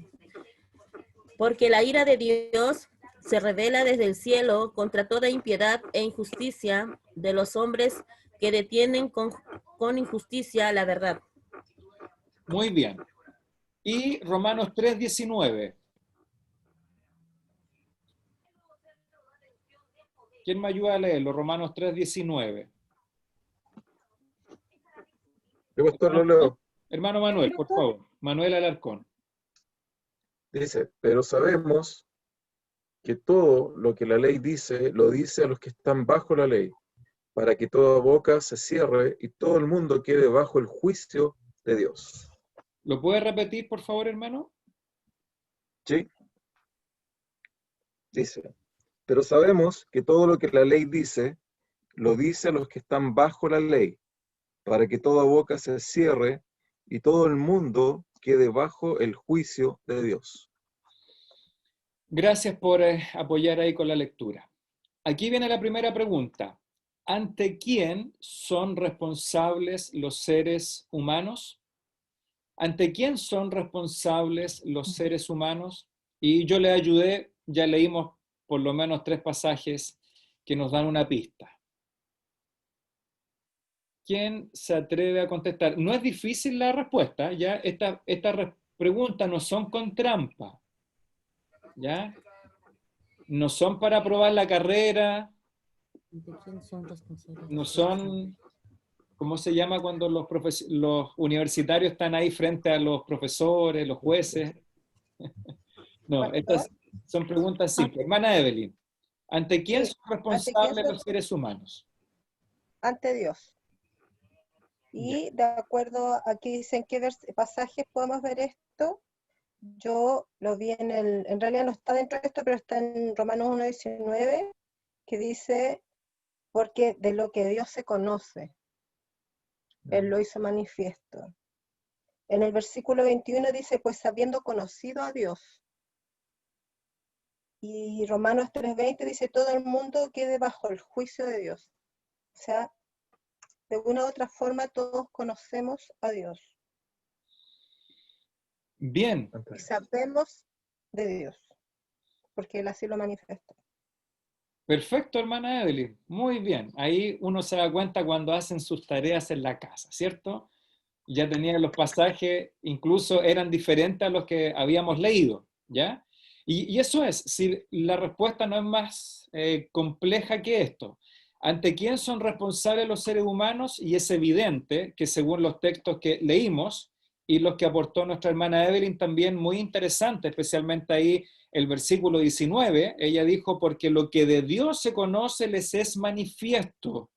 Porque la ira de Dios se revela desde el cielo contra toda impiedad e injusticia de los hombres que detienen con injusticia la verdad. Muy bien. Y Romanos 3:19. ¿Quién me ayuda a leerlo? Romanos 3:19. Yo, pastor, lo leo. Hermano Manuel, por favor. Manuel Alarcón. Dice, pero sabemos que todo lo que la ley dice, lo dice a los que están bajo la ley, para que toda boca se cierre y todo el mundo quede bajo el juicio de Dios. ¿Lo puede repetir, por favor, hermano? ¿Sí? Dice, pero sabemos que todo lo que la ley dice, lo dice a los que están bajo la ley, para que toda boca se cierre y todo el mundo quede bajo el juicio de Dios. Gracias por apoyar ahí con la lectura. Aquí viene la primera pregunta. ¿Ante quién son responsables los seres humanos? ¿Ante quién son responsables los seres humanos? Y yo le ayudé, ya leímos por lo menos 3 pasajes que nos dan una pista. ¿Quién se atreve a contestar? No es difícil la respuesta, ¿ya? Estas preguntas no son con trampa, ¿ya? No son para aprobar la carrera, ¿De quién son responsables? no son, ¿cómo se llama cuando los universitarios están ahí frente a los profesores, los jueces? No, estas son preguntas simples. Hermana Evelyn, ¿ante quién son responsables los seres humanos? Ante Dios. Y de acuerdo, aquí dicen qué pasajes podemos ver esto. Yo lo vi en realidad no está dentro de esto, pero está en Romanos 1:19, que dice, porque de lo que Dios se conoce, Él lo hizo manifiesto. En el versículo 21 dice, pues habiendo conocido a Dios. Y Romanos 3:20 dice, todo el mundo quede bajo el juicio de Dios. O sea, de una u otra forma todos conocemos a Dios. Bien. Y sabemos de Dios, porque Él así lo manifiesta. Perfecto, hermana Evelyn. Muy bien. Ahí uno se da cuenta cuando hacen sus tareas en la casa, ¿cierto? Ya tenían los pasajes, incluso eran diferentes a los que habíamos leído, ¿ya? Y eso es, si la respuesta no es más compleja que esto. ¿Ante quién son responsables los seres humanos? Y es evidente que según los textos que leímos y los que aportó nuestra hermana Evelyn también muy interesante, especialmente ahí el versículo 19, ella dijo, porque lo que de Dios se conoce les es manifiesto,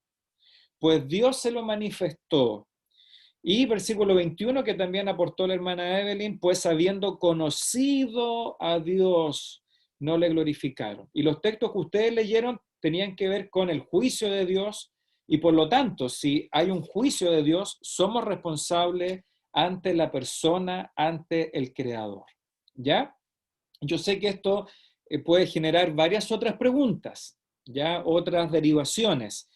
pues Dios se lo manifestó. Y versículo 21 que también aportó la hermana Evelyn, pues habiendo conocido a Dios, no le glorificaron. Y los textos que ustedes leyeron tenían que ver con el juicio de Dios, y por lo tanto, si hay un juicio de Dios, somos responsables ante la persona, ante el Creador. ¿Ya? Yo sé que esto puede generar varias otras preguntas, ¿ya? Otras derivaciones,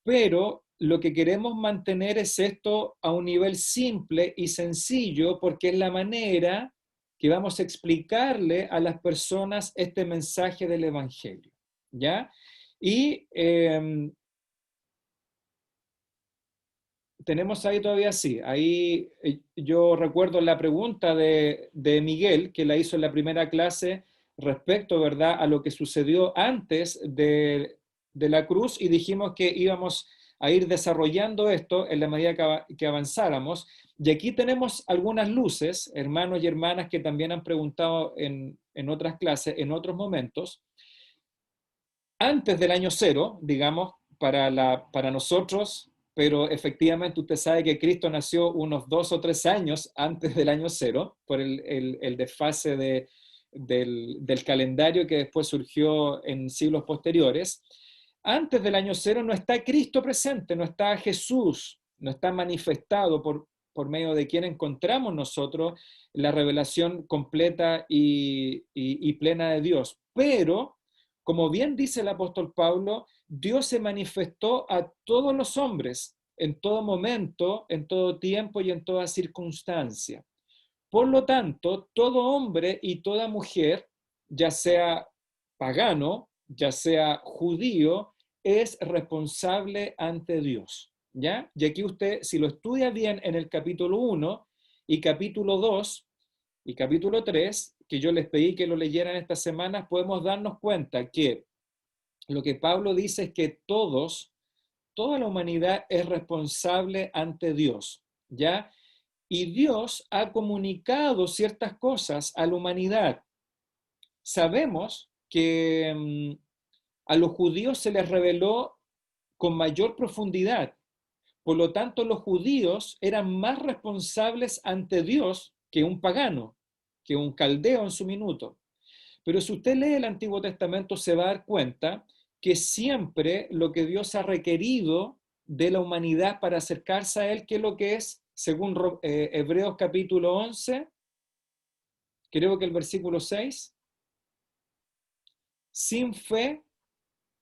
pero lo que queremos mantener es esto a un nivel simple y sencillo, porque es la manera que vamos a explicarle a las personas este mensaje del Evangelio, ¿ya? Y tenemos ahí todavía, sí, ahí yo recuerdo la pregunta de Miguel, que la hizo en la primera clase, respecto, ¿verdad?, a lo que sucedió antes de la cruz, y dijimos que íbamos a ir desarrollando esto en la medida que avanzáramos. Y aquí tenemos algunas luces, hermanos y hermanas que también han preguntado en otras clases, en otros momentos. Antes del año 0, digamos, para nosotros, pero efectivamente usted sabe que Cristo nació unos 2 o 3 años antes del año 0, por el desfase del calendario que después surgió en siglos posteriores. Antes del año 0 no está Cristo presente, no está Jesús, no está manifestado por medio de quien encontramos nosotros la revelación completa y plena de Dios. Pero, como bien dice el apóstol Pablo, Dios se manifestó a todos los hombres, en todo momento, en todo tiempo y en toda circunstancia. Por lo tanto, todo hombre y toda mujer, ya sea pagano, ya sea judío, es responsable ante Dios, ¿ya? Y aquí usted, si lo estudia bien en el capítulo 1 y capítulo 2 y capítulo 3, que yo les pedí que lo leyeran estas semanas, podemos darnos cuenta que lo que Pablo dice es que toda la humanidad es responsable ante Dios. ¿ya? Y Dios ha comunicado ciertas cosas a la humanidad. Sabemos que a los judíos se les reveló con mayor profundidad. Por lo tanto, los judíos eran más responsables ante Dios que un pagano, que un caldeo en su minuto. Pero si usted lee el Antiguo Testamento, se va a dar cuenta que siempre lo que Dios ha requerido de la humanidad para acercarse a Él, ¿qué es lo que es? Según Hebreos capítulo 11, creo que el versículo 6, sin fe,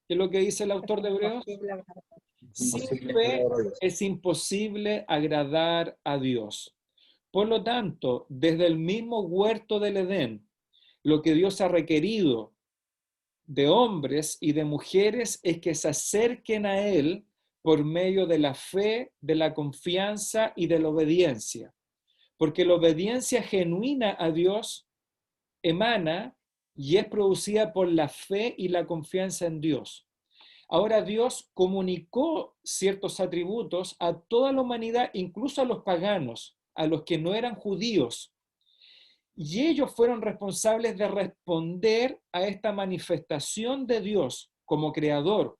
¿qué es lo que dice el autor de Hebreos? Sin fe es imposible agradar a Dios. Por lo tanto, desde el mismo huerto del Edén, lo que Dios ha requerido de hombres y de mujeres es que se acerquen a Él por medio de la fe, de la confianza y de la obediencia. Porque la obediencia genuina a Dios emana y es producida por la fe y la confianza en Dios. Ahora Dios comunicó ciertos atributos a toda la humanidad, incluso a los paganos, a los que no eran judíos. Y ellos fueron responsables de responder a esta manifestación de Dios como creador.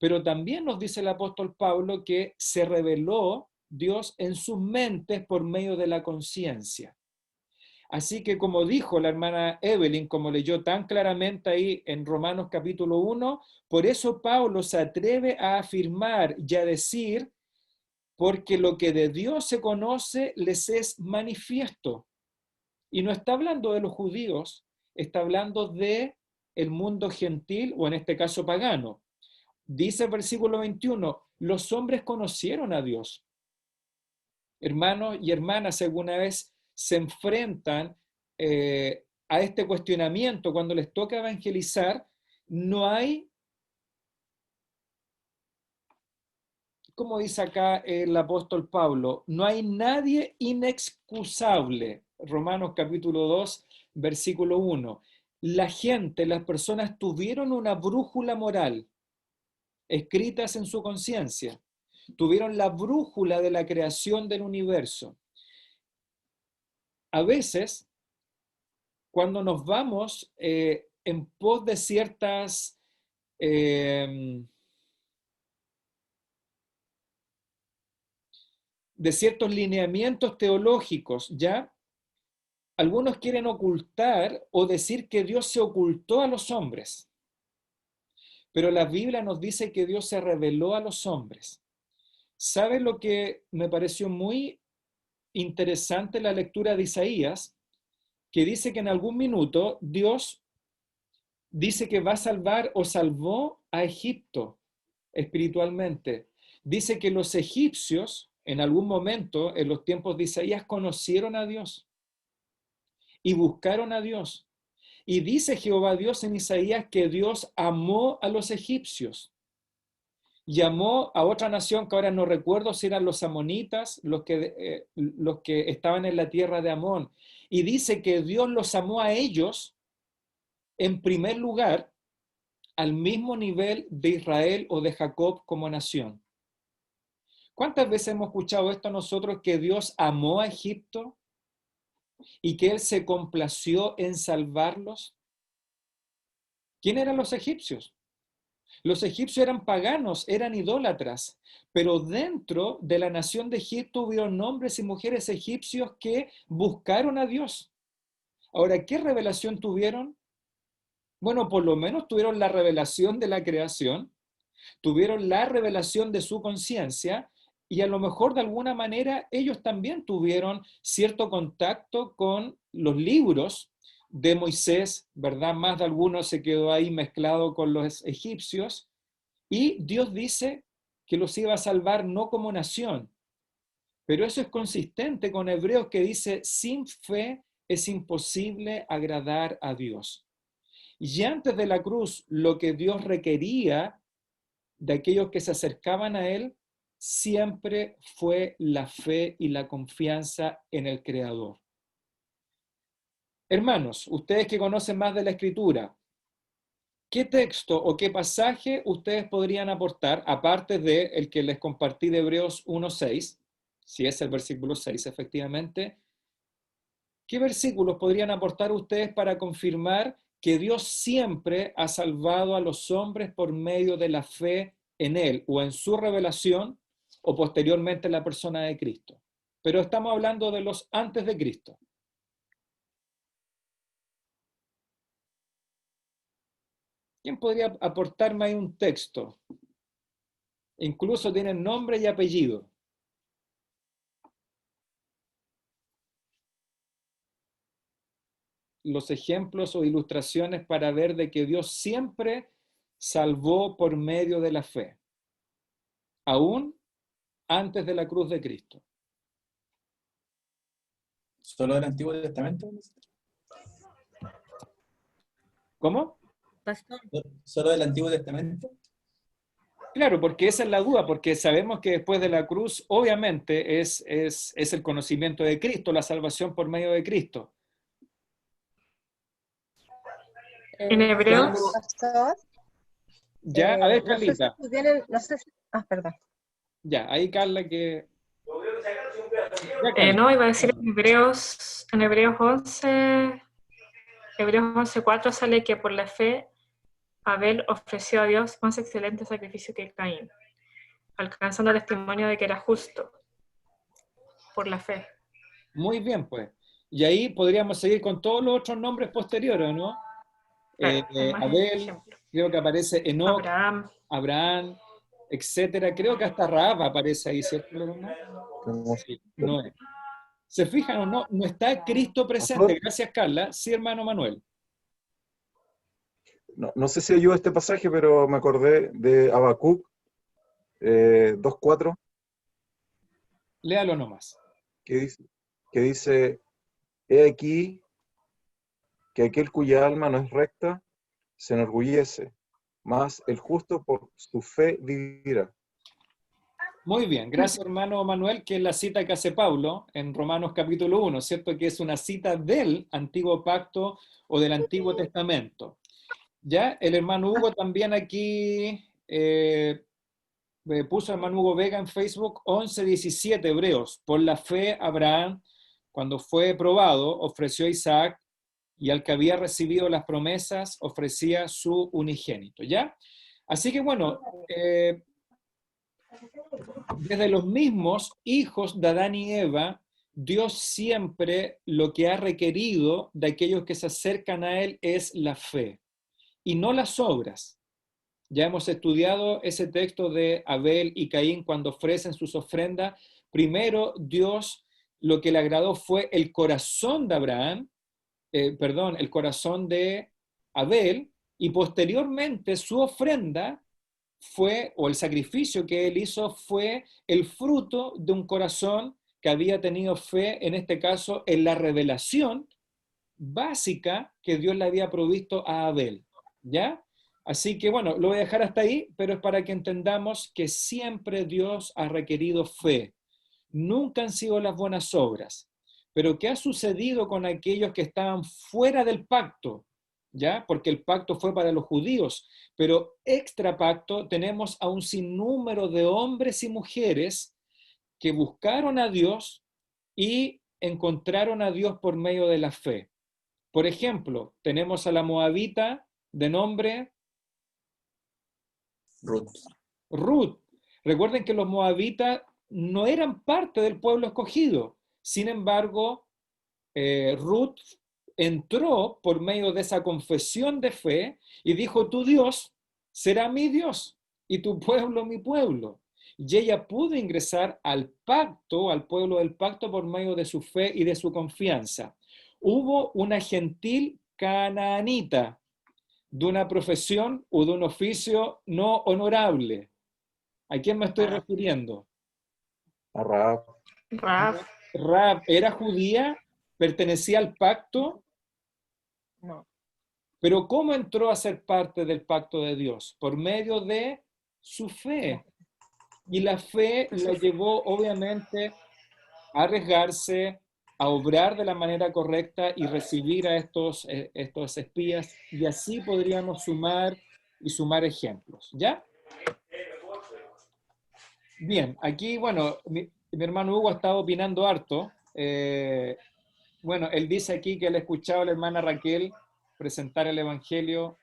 Pero también nos dice el apóstol Pablo que se reveló Dios en sus mentes por medio de la conciencia. Así que como dijo la hermana Evelyn, como leyó tan claramente ahí en Romanos capítulo 1, por eso Pablo se atreve a afirmar y a decir, porque lo que de Dios se conoce les es manifiesto. Y no está hablando de los judíos, está hablando de el mundo gentil, o en este caso pagano. Dice el versículo 21, los hombres conocieron a Dios. Hermanos y hermanas, si alguna vez se enfrentan a este cuestionamiento cuando les toca evangelizar, no hay, como dice acá el apóstol Pablo, no hay nadie inexcusable. Romanos capítulo 2, versículo 1. La gente, las personas tuvieron una brújula moral escritas en su conciencia. Tuvieron la brújula de la creación del universo. A veces, cuando nos vamos en pos de ciertas de ciertos lineamientos teológicos, ¿ya? Algunos quieren ocultar o decir que Dios se ocultó a los hombres. Pero la Biblia nos dice que Dios se reveló a los hombres. ¿Sabe lo que me pareció muy interesante la lectura de Isaías? Que dice que en algún minuto Dios dice que va a salvar o salvó a Egipto espiritualmente. Dice que los egipcios en algún momento en los tiempos de Isaías conocieron a Dios y buscaron a Dios. Y dice Jehová Dios en Isaías que Dios amó a los egipcios. Llamó a otra nación que ahora no recuerdo si eran los amonitas, los que estaban en la tierra de Amón. Y dice que Dios los amó a ellos en primer lugar al mismo nivel de Israel o de Jacob como nación. ¿Cuántas veces hemos escuchado esto nosotros, que Dios amó a Egipto y que Él se complació en salvarlos? ¿Quién eran los egipcios? Los egipcios eran paganos, eran idólatras, pero dentro de la nación de Egipto hubieron hombres y mujeres egipcios que buscaron a Dios. Ahora, ¿qué revelación tuvieron? Bueno, por lo menos tuvieron la revelación de la creación, tuvieron la revelación de su conciencia, y a lo mejor de alguna manera ellos también tuvieron cierto contacto con los libros de Moisés, ¿verdad? Más de alguno se quedó ahí mezclado con los egipcios, y Dios dice que los iba a salvar no como nación, pero eso es consistente con Hebreos que dice, sin fe es imposible agradar a Dios. Y antes de la cruz, lo que Dios requería de aquellos que se acercaban a Él siempre fue la fe y la confianza en el Creador. Hermanos, ustedes que conocen más de la Escritura, ¿qué texto o qué pasaje ustedes podrían aportar, aparte del que les compartí de Hebreos 1:6, Si es el versículo 6, efectivamente. ¿Qué versículos podrían aportar ustedes para confirmar que Dios siempre ha salvado a los hombres por medio de la fe en Él, o en su revelación, o posteriormente en la persona de Cristo? Pero estamos hablando de los antes de Cristo. ¿Quién podría aportarme ahí un texto? Incluso tienen nombre y apellido. Los ejemplos o ilustraciones para ver de que Dios siempre salvó por medio de la fe, aún antes de la cruz de Cristo. ¿Solo del Antiguo Testamento? ¿Cómo? Pastor. ¿Solo del Antiguo Testamento? Claro, porque esa es la duda, porque sabemos que después de la cruz, obviamente, es el conocimiento de Cristo, la salvación por medio de Cristo. En Hebreos. Pastor, Ya, a ver, no sé si Carlita. tienen, no sé si, perdón. Ya, ahí Carla que... Ya, Carla. No, iba a decir en Hebreos 11, Hebreos 11:4 sale que por la fe Abel ofreció a Dios más excelente sacrificio que Caín, alcanzando el testimonio de que era justo, por la fe. Muy bien, pues. Y ahí podríamos seguir con todos los otros nombres posteriores, ¿no? Claro, hay más Abel, ejemplos. creo que aparece Enoc, Abraham, etcétera. Creo que hasta Rahab aparece ahí, ¿cierto? ¿No? Sí, Noé. ¿Se fijan o no? No está Cristo presente. Gracias, Carla. Sí, hermano Manuel. No sé si ayuda este pasaje, pero me acordé de Habacuc 2:4. Léalo nomás. Que dice, he aquí que aquel cuya alma no es recta se enorgullece, mas el justo por su fe vivirá. Muy bien, gracias hermano Manuel, que es la cita que hace Pablo en Romanos capítulo 1, ¿cierto? Que es una cita del Antiguo Pacto o del Antiguo Testamento. Ya, el hermano Hugo también aquí puso hermano Hugo Vega en Facebook 11:17 Hebreos. Por la fe Abraham, cuando fue probado, ofreció a Isaac, y al que había recibido las promesas ofrecía su unigénito, ¿ya? Así que bueno, desde los mismos hijos de Adán y Eva, Dios siempre lo que ha requerido de aquellos que se acercan a Él es la fe, y no las obras. Ya hemos estudiado ese texto de Abel y Caín cuando ofrecen sus ofrendas. Primero, Dios lo que le agradó fue el corazón de Abraham, el corazón de Abel, y posteriormente su ofrenda fue, o el sacrificio que él hizo fue el fruto de un corazón que había tenido fe, en este caso, en la revelación básica que Dios le había provisto a Abel, ¿ya? Así que bueno, lo voy a dejar hasta ahí, pero es para que entendamos que siempre Dios ha requerido fe. Nunca han sido las buenas obras. Pero ¿qué ha sucedido con aquellos que estaban fuera del pacto? ¿Ya? Porque el pacto fue para los judíos, pero extra pacto tenemos a un sinnúmero de hombres y mujeres que buscaron a Dios y encontraron a Dios por medio de la fe. Por ejemplo, tenemos a la moabita de nombre Ruth. Recuerden que los moabitas no eran parte del pueblo escogido. Sin embargo, Ruth entró por medio de esa confesión de fe y dijo, tu Dios será mi Dios y tu pueblo mi pueblo. Y ella pudo ingresar al pacto, al pueblo del pacto, por medio de su fe y de su confianza. Hubo una gentil canaanita de una profesión o de un oficio no honorable. ¿A quién me estoy refiriendo? A Rahab. Rahab era judía, pertenecía al pacto. No. Pero ¿cómo entró a ser parte del pacto de Dios? Por medio de su fe. Y la fe lo llevó, obviamente, a arriesgarse, a obrar de la manera correcta y recibir a estos espías. Y así podríamos sumar ejemplos. ¿Ya? Bien, aquí, bueno, mi hermano Hugo ha estado opinando harto. Bueno, él dice aquí que él ha escuchado a la hermana Raquel presentar el Evangelio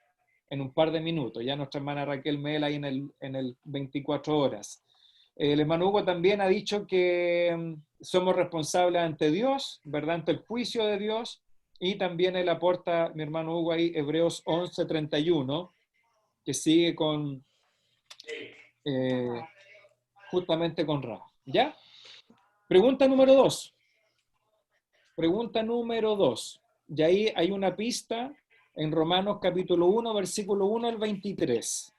en un par de minutos. Ya nuestra hermana Raquel Mel ahí en el 24 horas. El hermano Hugo también ha dicho que somos responsables ante Dios, ¿verdad? Ante el juicio de Dios. Y también él aporta, mi hermano Hugo, ahí Hebreos 11:31, que sigue con justamente con Ra. ¿Ya? Pregunta número 2. Pregunta número 2. Y ahí hay una pista en Romanos capítulo 1, versículo 1 al 23.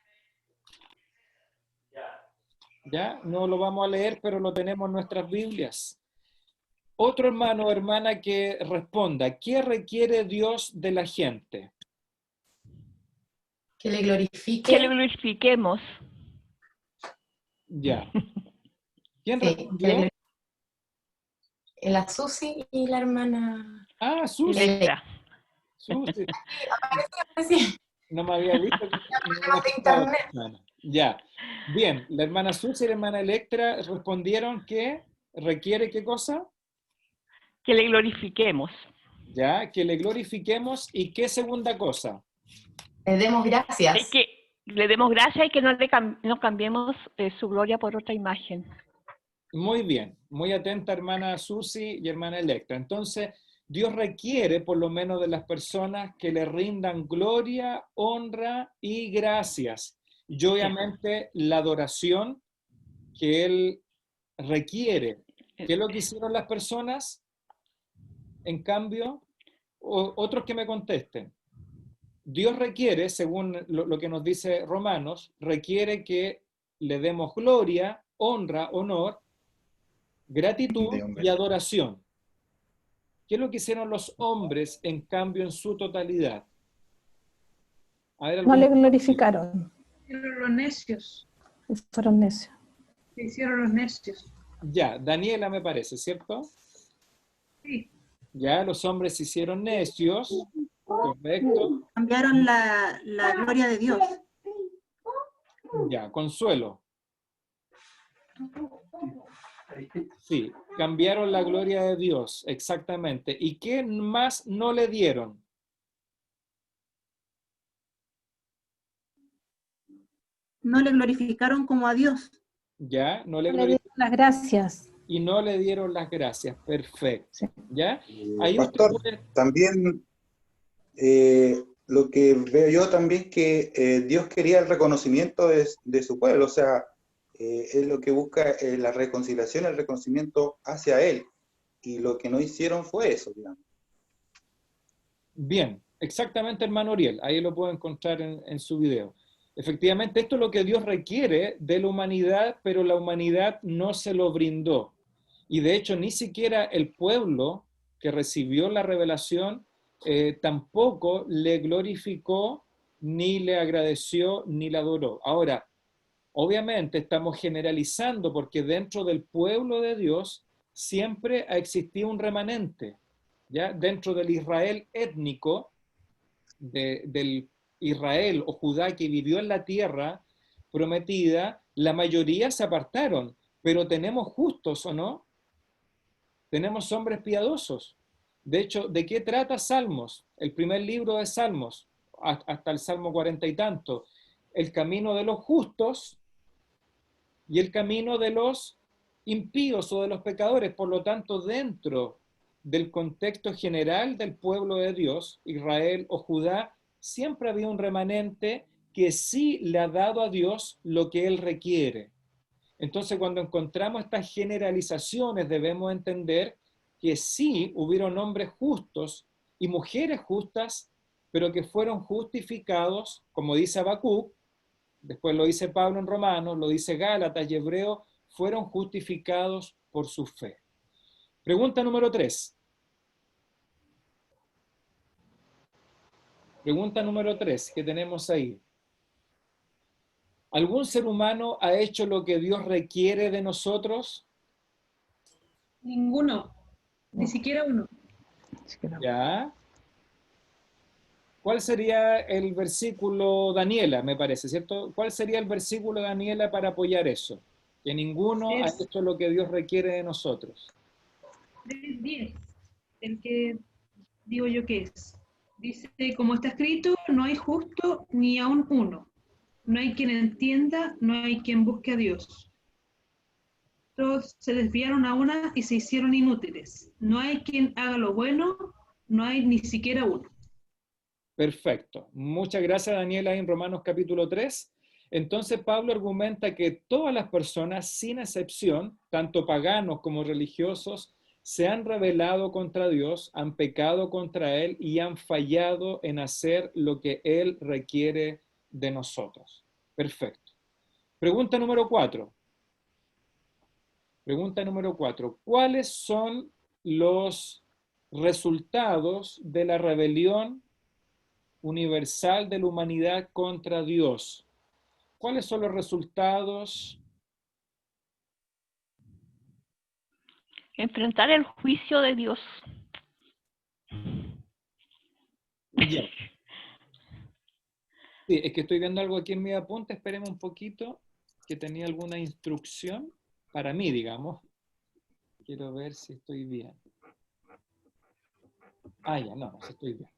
¿Ya? No lo vamos a leer, pero lo tenemos en nuestras Biblias. Otro hermano o hermana que responda, ¿qué requiere Dios de la gente? Que le glorifique. Que le glorifiquemos. Ya. ¿Quién Sí, respondió? La Susi y la hermana. Ah, Susi. Electra. Susi. Sí. No me había visto. De internet. Ya. Bien, la hermana Susi y la hermana Electra respondieron que requiere ¿qué cosa? Que le glorifiquemos. Ya, que le glorifiquemos. ¿Y qué segunda cosa? Le demos gracias. Es que le demos gracias y que no cambiemos su gloria por otra imagen. Muy bien, muy atenta hermana Susi y hermana Electra. Entonces, Dios requiere por lo menos de las personas que le rindan gloria, honra y gracias. Y obviamente la adoración que Él requiere. ¿Qué es lo que hicieron las personas? En cambio, otros que me contesten. Dios requiere, según lo que nos dice Romanos, requiere le demos gloria, honra, honor, gratitud y adoración. ¿Qué es lo que hicieron los hombres, en cambio, en su totalidad? A ver, No le glorificaron. Hicieron los necios. Fueron necios. Se hicieron los necios. Ya, Daniela me parece, ¿cierto? Sí. Ya, los hombres se hicieron necios, correcto. Cambiaron la gloria de Dios. Ya, Consuelo. Sí, cambiaron la gloria de Dios, exactamente. ¿Y qué más no le dieron? No le glorificaron como a Dios. Ya, no le dieron las gracias. Y no le dieron las gracias, perfecto. Sí. ¿Ya? Pastor, también lo que veo yo también que Dios quería el reconocimiento de su pueblo, o sea, es lo que busca la reconciliación, el reconocimiento hacia Él, y lo que no hicieron fue eso, digamos. Bien, exactamente hermano Oriel, ahí lo puedo encontrar en su video. Efectivamente, esto es lo que Dios requiere de la humanidad, pero la humanidad no se lo brindó. Y de hecho, ni siquiera el pueblo que recibió la revelación tampoco le glorificó, ni le agradeció, ni le adoró. Ahora, obviamente estamos generalizando porque dentro del pueblo de Dios siempre ha existido un remanente, ¿ya? Dentro del Israel étnico, del Israel o Judá que vivió en la tierra prometida, la mayoría se apartaron, pero tenemos justos, ¿o no? Tenemos hombres piadosos. De hecho, ¿de qué trata Salmos? El primer libro de Salmos, hasta el Salmo 40 y tanto. El camino de los justos y el camino de los impíos o de los pecadores. Por lo tanto, dentro del contexto general del pueblo de Dios, Israel o Judá, siempre había un remanente que sí le ha dado a Dios lo que Él requiere. Entonces, cuando encontramos estas generalizaciones, debemos entender que sí hubieron hombres justos y mujeres justas, pero que fueron justificados, como dice Habacuc, después lo dice Pablo en Romanos, lo dice Gálatas y Hebreos, fueron justificados por su fe. Pregunta número 3. Pregunta número 3 que tenemos ahí. ¿Algún ser humano ha hecho lo que Dios requiere de nosotros? Ninguno, ni siquiera uno. ¿Ya? ¿Cuál sería el versículo, Daniela, me parece, ¿cierto? ¿Cuál sería el versículo, Daniela, para apoyar eso? que ninguno ha hecho lo que Dios requiere de nosotros. 3:10, el que digo yo que es. Dice, como está escrito, no hay justo ni aun uno. No hay quien entienda, no hay quien busque a Dios. Todos se desviaron a una y se hicieron inútiles. No hay quien haga lo bueno, no hay ni siquiera uno. Perfecto. Muchas gracias, Daniela, en Romanos capítulo 3. Entonces Pablo argumenta que todas las personas, sin excepción, tanto paganos como religiosos, se han rebelado contra Dios, han pecado contra Él y han fallado en hacer lo que Él requiere de nosotros. Perfecto. Pregunta número 4. Pregunta número 4. ¿Cuáles son los resultados de la rebelión universal de la humanidad contra Dios? ¿Cuáles son los resultados? Enfrentar el juicio de Dios. Ya. Sí, es que estoy viendo algo aquí en mi apunte, esperemos un poquito, que tenía alguna instrucción para mí, digamos. Quiero ver si estoy bien. Ah, ya, no, si estoy bien.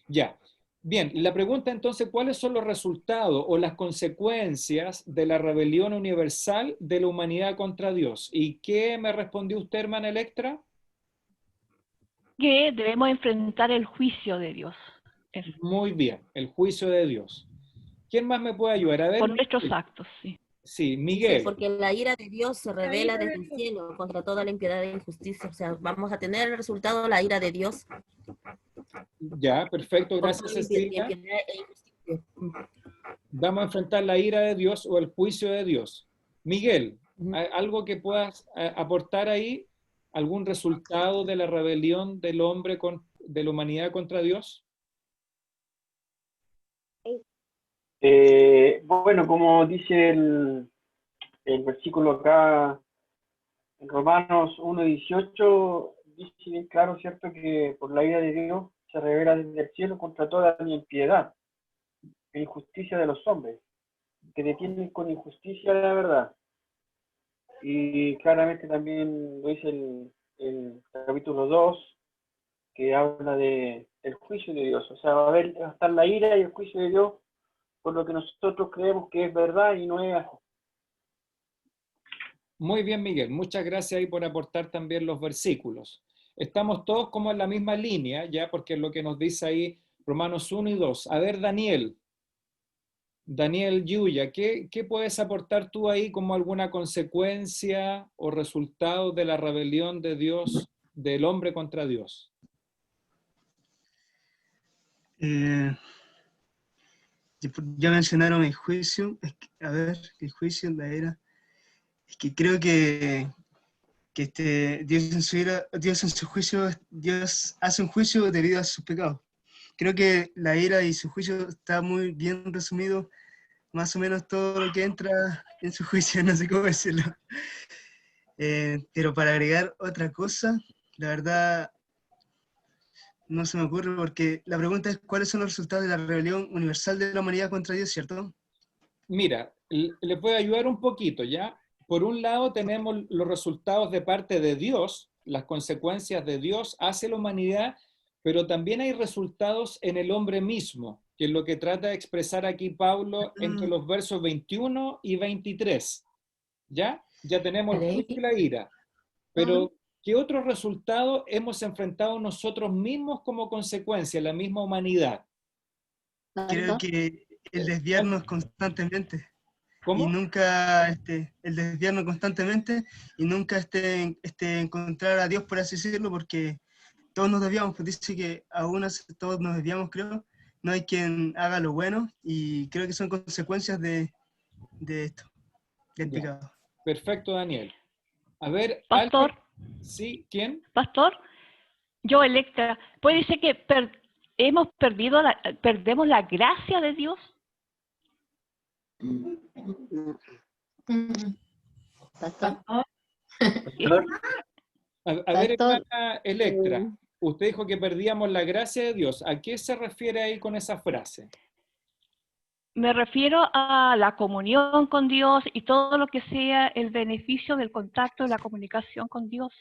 Ya. Bien, la pregunta entonces, ¿cuáles son los resultados o las consecuencias de la rebelión universal de la humanidad contra Dios? ¿Y qué me respondió usted, hermana Electra? Que debemos enfrentar el juicio de Dios. Muy bien, el juicio de Dios. ¿Quién más me puede ayudar? A ver, Por nuestros actos, sí. Sí, Miguel. Sí, porque la ira de Dios se revela desde el cielo contra toda la impiedad e injusticia. O sea, vamos a tener el resultado de la ira de Dios. Ya, perfecto, gracias Cecilia. Vamos a enfrentar la ira de Dios o el juicio de Dios. Miguel, ¿algo que puedas aportar ahí? ¿Algún resultado de la rebelión del hombre de la humanidad contra Dios? Bueno, como dice el versículo acá en Romanos 1:18, dice bien claro, ¿cierto?, que por la ira de Dios se revela desde el cielo contra toda la impiedad e injusticia de los hombres, que detienen con injusticia la verdad. Y claramente también lo dice el capítulo 2, que habla del juicio de Dios. O sea, va a estar la ira y el juicio de Dios por lo que nosotros creemos que es verdad y no es así. Muy bien, Miguel. Muchas gracias ahí por aportar también los versículos. Estamos todos como en la misma línea, ya, porque es lo que nos dice ahí Romanos 1 y 2. A ver, Daniel Yuya, ¿qué puedes aportar tú ahí como alguna consecuencia o resultado de la rebelión de Dios, del hombre contra Dios? Ya mencionaron el juicio. A ver, el juicio, la era. Es que creo que Dios en su ira, Dios en su juicio, Dios hace un juicio debido a sus pecados. Creo que la ira y su juicio está muy bien resumido, más o menos todo lo que entra en su juicio, no sé cómo decirlo. Pero para agregar otra cosa, la verdad no se me ocurre, porque la pregunta es ¿cuáles son los resultados de la rebelión universal de la humanidad contra Dios, cierto? Mira, le puedo ayudar un poquito, ¿ya? Por un lado tenemos los resultados de parte de Dios, las consecuencias de Dios hacia la humanidad, pero también hay resultados en el hombre mismo, que es lo que trata de expresar aquí Pablo entre los versos 21 y 23. ¿Ya? Ya tenemos el juicio y la ira. Pero, ¿qué otros resultados hemos enfrentado nosotros mismos como consecuencia, la misma humanidad? Creo que el desviarnos constantemente. ¿Cómo? Y nunca, el desviarnos constantemente y nunca encontrar a Dios, por así decirlo, porque todos nos desviamos, pues dice que aún así todos nos desviamos, creo. No hay quien haga lo bueno y creo que son consecuencias de esto, del pecado. Perfecto, Daniel. A ver, Pastor. ¿Sí? ¿Quién? Pastor, yo Electra, ¿puede ser que perdemos la gracia de Dios? Pastor. A ver, hermana Electra, usted dijo que perdíamos la gracia de Dios. ¿A qué se refiere ahí con esa frase? Me refiero a la comunión con Dios y todo lo que sea el beneficio del contacto y la comunicación con Dios.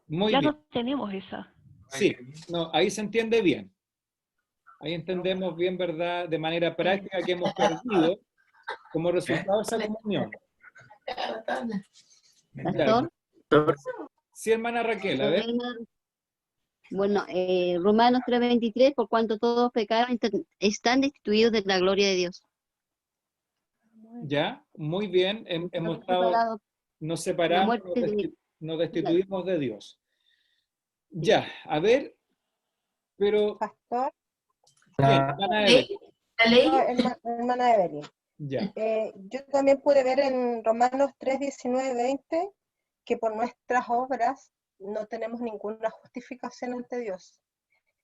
Muy Ya bien. no tenemos esa. Sí, no, ahí se entiende bien. Ahí entendemos bien, ¿verdad? De manera práctica que hemos perdido como resultado de esa comunión. Pastor. Sí, hermana Raquel, a ver. Bueno, Romanos 3:23, por cuanto todos pecaron, están destituidos de la gloria de Dios. Ya, muy bien. Hemos estado, Separados. nos La separamos, muerte de- nos destituimos de Dios. Ya, a ver, pero... Pastor. ¿Quién? Hermana Evelyn. No, hermana Evelyn. Ya. Yo también pude ver en Romanos 3, 19, 20 que por nuestras obras no tenemos ninguna justificación ante Dios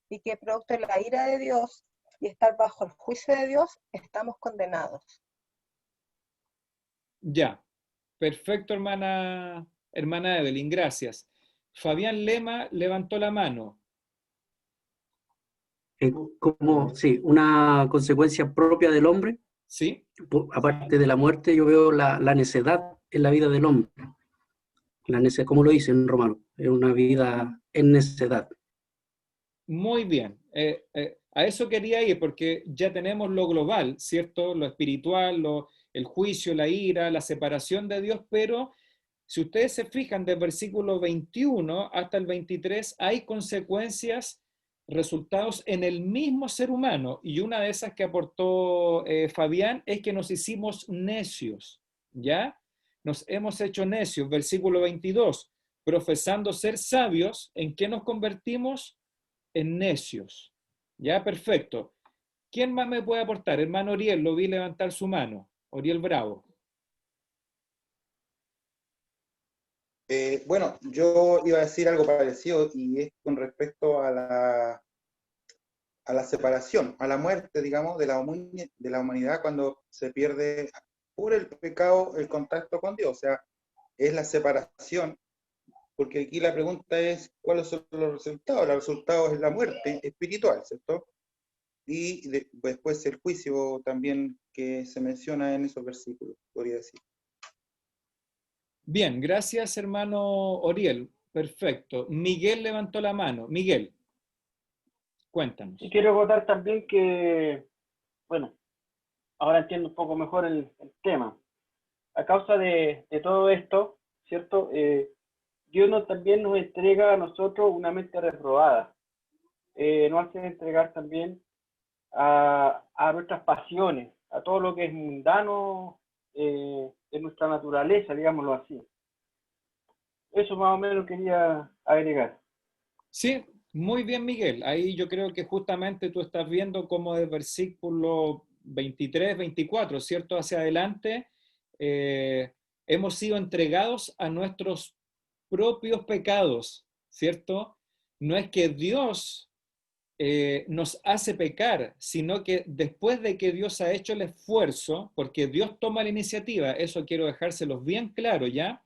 y que producto de la ira de Dios y estar bajo el juicio de Dios estamos condenados. Ya, perfecto, hermana Evelyn, gracias. Fabián Lema levantó la mano. Como, sí, una consecuencia propia del hombre. Sí. Aparte de la muerte, yo veo la necedad en la vida del hombre. La necedad, como lo dice en Romano, es una vida en necedad. Muy bien. A eso quería ir, porque ya tenemos lo global, ¿cierto? Lo espiritual, el juicio, la ira, la separación de Dios, pero si ustedes se fijan, del versículo 21 hasta el 23, hay consecuencias, resultados en el mismo ser humano, y una de esas que aportó Fabián es que nos hicimos necios, ¿ya? Nos hemos hecho necios. Versículo 22, profesando ser sabios, ¿en qué nos convertimos? En necios. Ya, perfecto. ¿Quién más me puede aportar? Hermano Oriel, lo vi levantar su mano. Oriel Bravo. Bueno, yo iba a decir algo parecido y es con respecto a la separación, a la muerte, digamos, de la humanidad cuando se pierde por el pecado el contacto con Dios. O sea, es la separación, porque aquí la pregunta es, ¿cuáles son los resultados? Los resultados es la muerte espiritual, ¿cierto? Y después el juicio también que se menciona en esos versículos, podría decir. Bien, gracias, hermano Oriel. Perfecto. Miguel levantó la mano. Miguel, cuéntanos. Y quiero acotar también que, bueno, ahora entiendo un poco mejor el tema. A causa de todo esto, ¿cierto? Dios también nos entrega a nosotros una mente reprobada. Nos hace entregar también a nuestras pasiones, a todo lo que es mundano de nuestra naturaleza, digámoslo así. Eso más o menos quería agregar. Sí, muy bien, Miguel. Ahí yo creo que justamente tú estás viendo como del versículo 23, 24, ¿cierto? Hacia adelante, hemos sido entregados a nuestros propios pecados, ¿cierto? No es que Dios nos hace pecar, sino que después de que Dios ha hecho el esfuerzo, porque Dios toma la iniciativa, eso quiero dejárselos bien claro, ¿ya?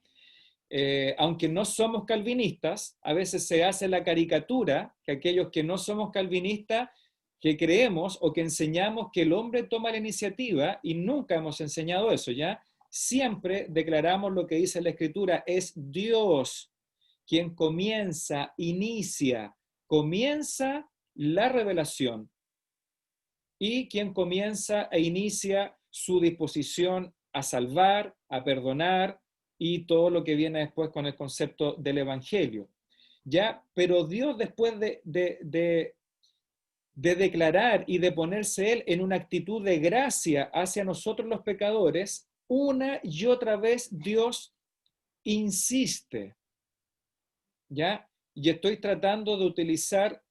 Aunque no somos calvinistas, a veces se hace la caricatura que aquellos que no somos calvinistas, que creemos o que enseñamos que el hombre toma la iniciativa, y nunca hemos enseñado eso, ¿ya? Siempre declaramos lo que dice la Escritura, es Dios quien inicia la revelación y quien comienza e inicia su disposición a salvar, a perdonar y todo lo que viene después con el concepto del Evangelio. ¿Ya? Pero Dios, después de declarar y de ponerse Él en una actitud de gracia hacia nosotros los pecadores, una y otra vez Dios insiste, ¿ya? Y estoy tratando de utilizar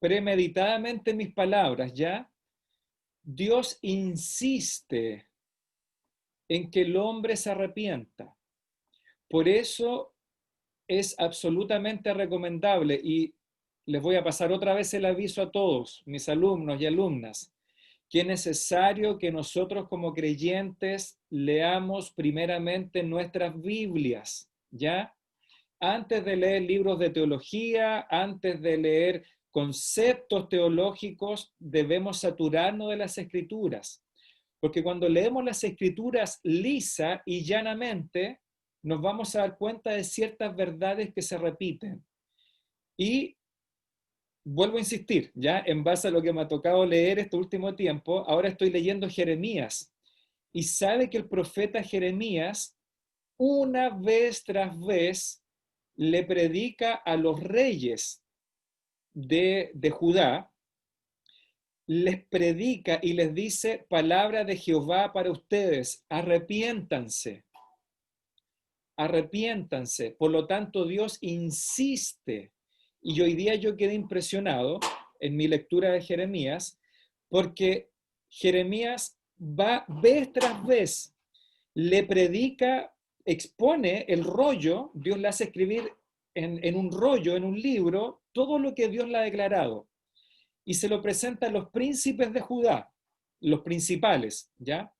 premeditadamente mis palabras, ¿ya? Dios insiste en que el hombre se arrepienta. Por eso es absolutamente recomendable, y les voy a pasar otra vez el aviso a todos, mis alumnos y alumnas, que es necesario que nosotros como creyentes leamos primeramente nuestras Biblias, ¿ya? Antes de leer libros de teología, antes de leer conceptos teológicos debemos saturarnos de las Escrituras, porque cuando leemos las Escrituras lisa y llanamente, nos vamos a dar cuenta de ciertas verdades que se repiten. Y vuelvo a insistir, ya en base a lo que me ha tocado leer este último tiempo, ahora estoy leyendo Jeremías, y sabe que el profeta Jeremías, una vez tras vez, le predica a los reyes de Judá, les predica y les dice: palabra de Jehová para ustedes, arrepiéntanse, arrepiéntanse. Por lo tanto, Dios insiste. Y hoy día yo quedé impresionado en mi lectura de Jeremías, porque Jeremías va vez tras vez, le predica, expone el rollo, Dios le hace escribir en un rollo, en un libro, todo lo que Dios le ha declarado. Y se lo presenta a los príncipes de Judá, los principales, ¿ya?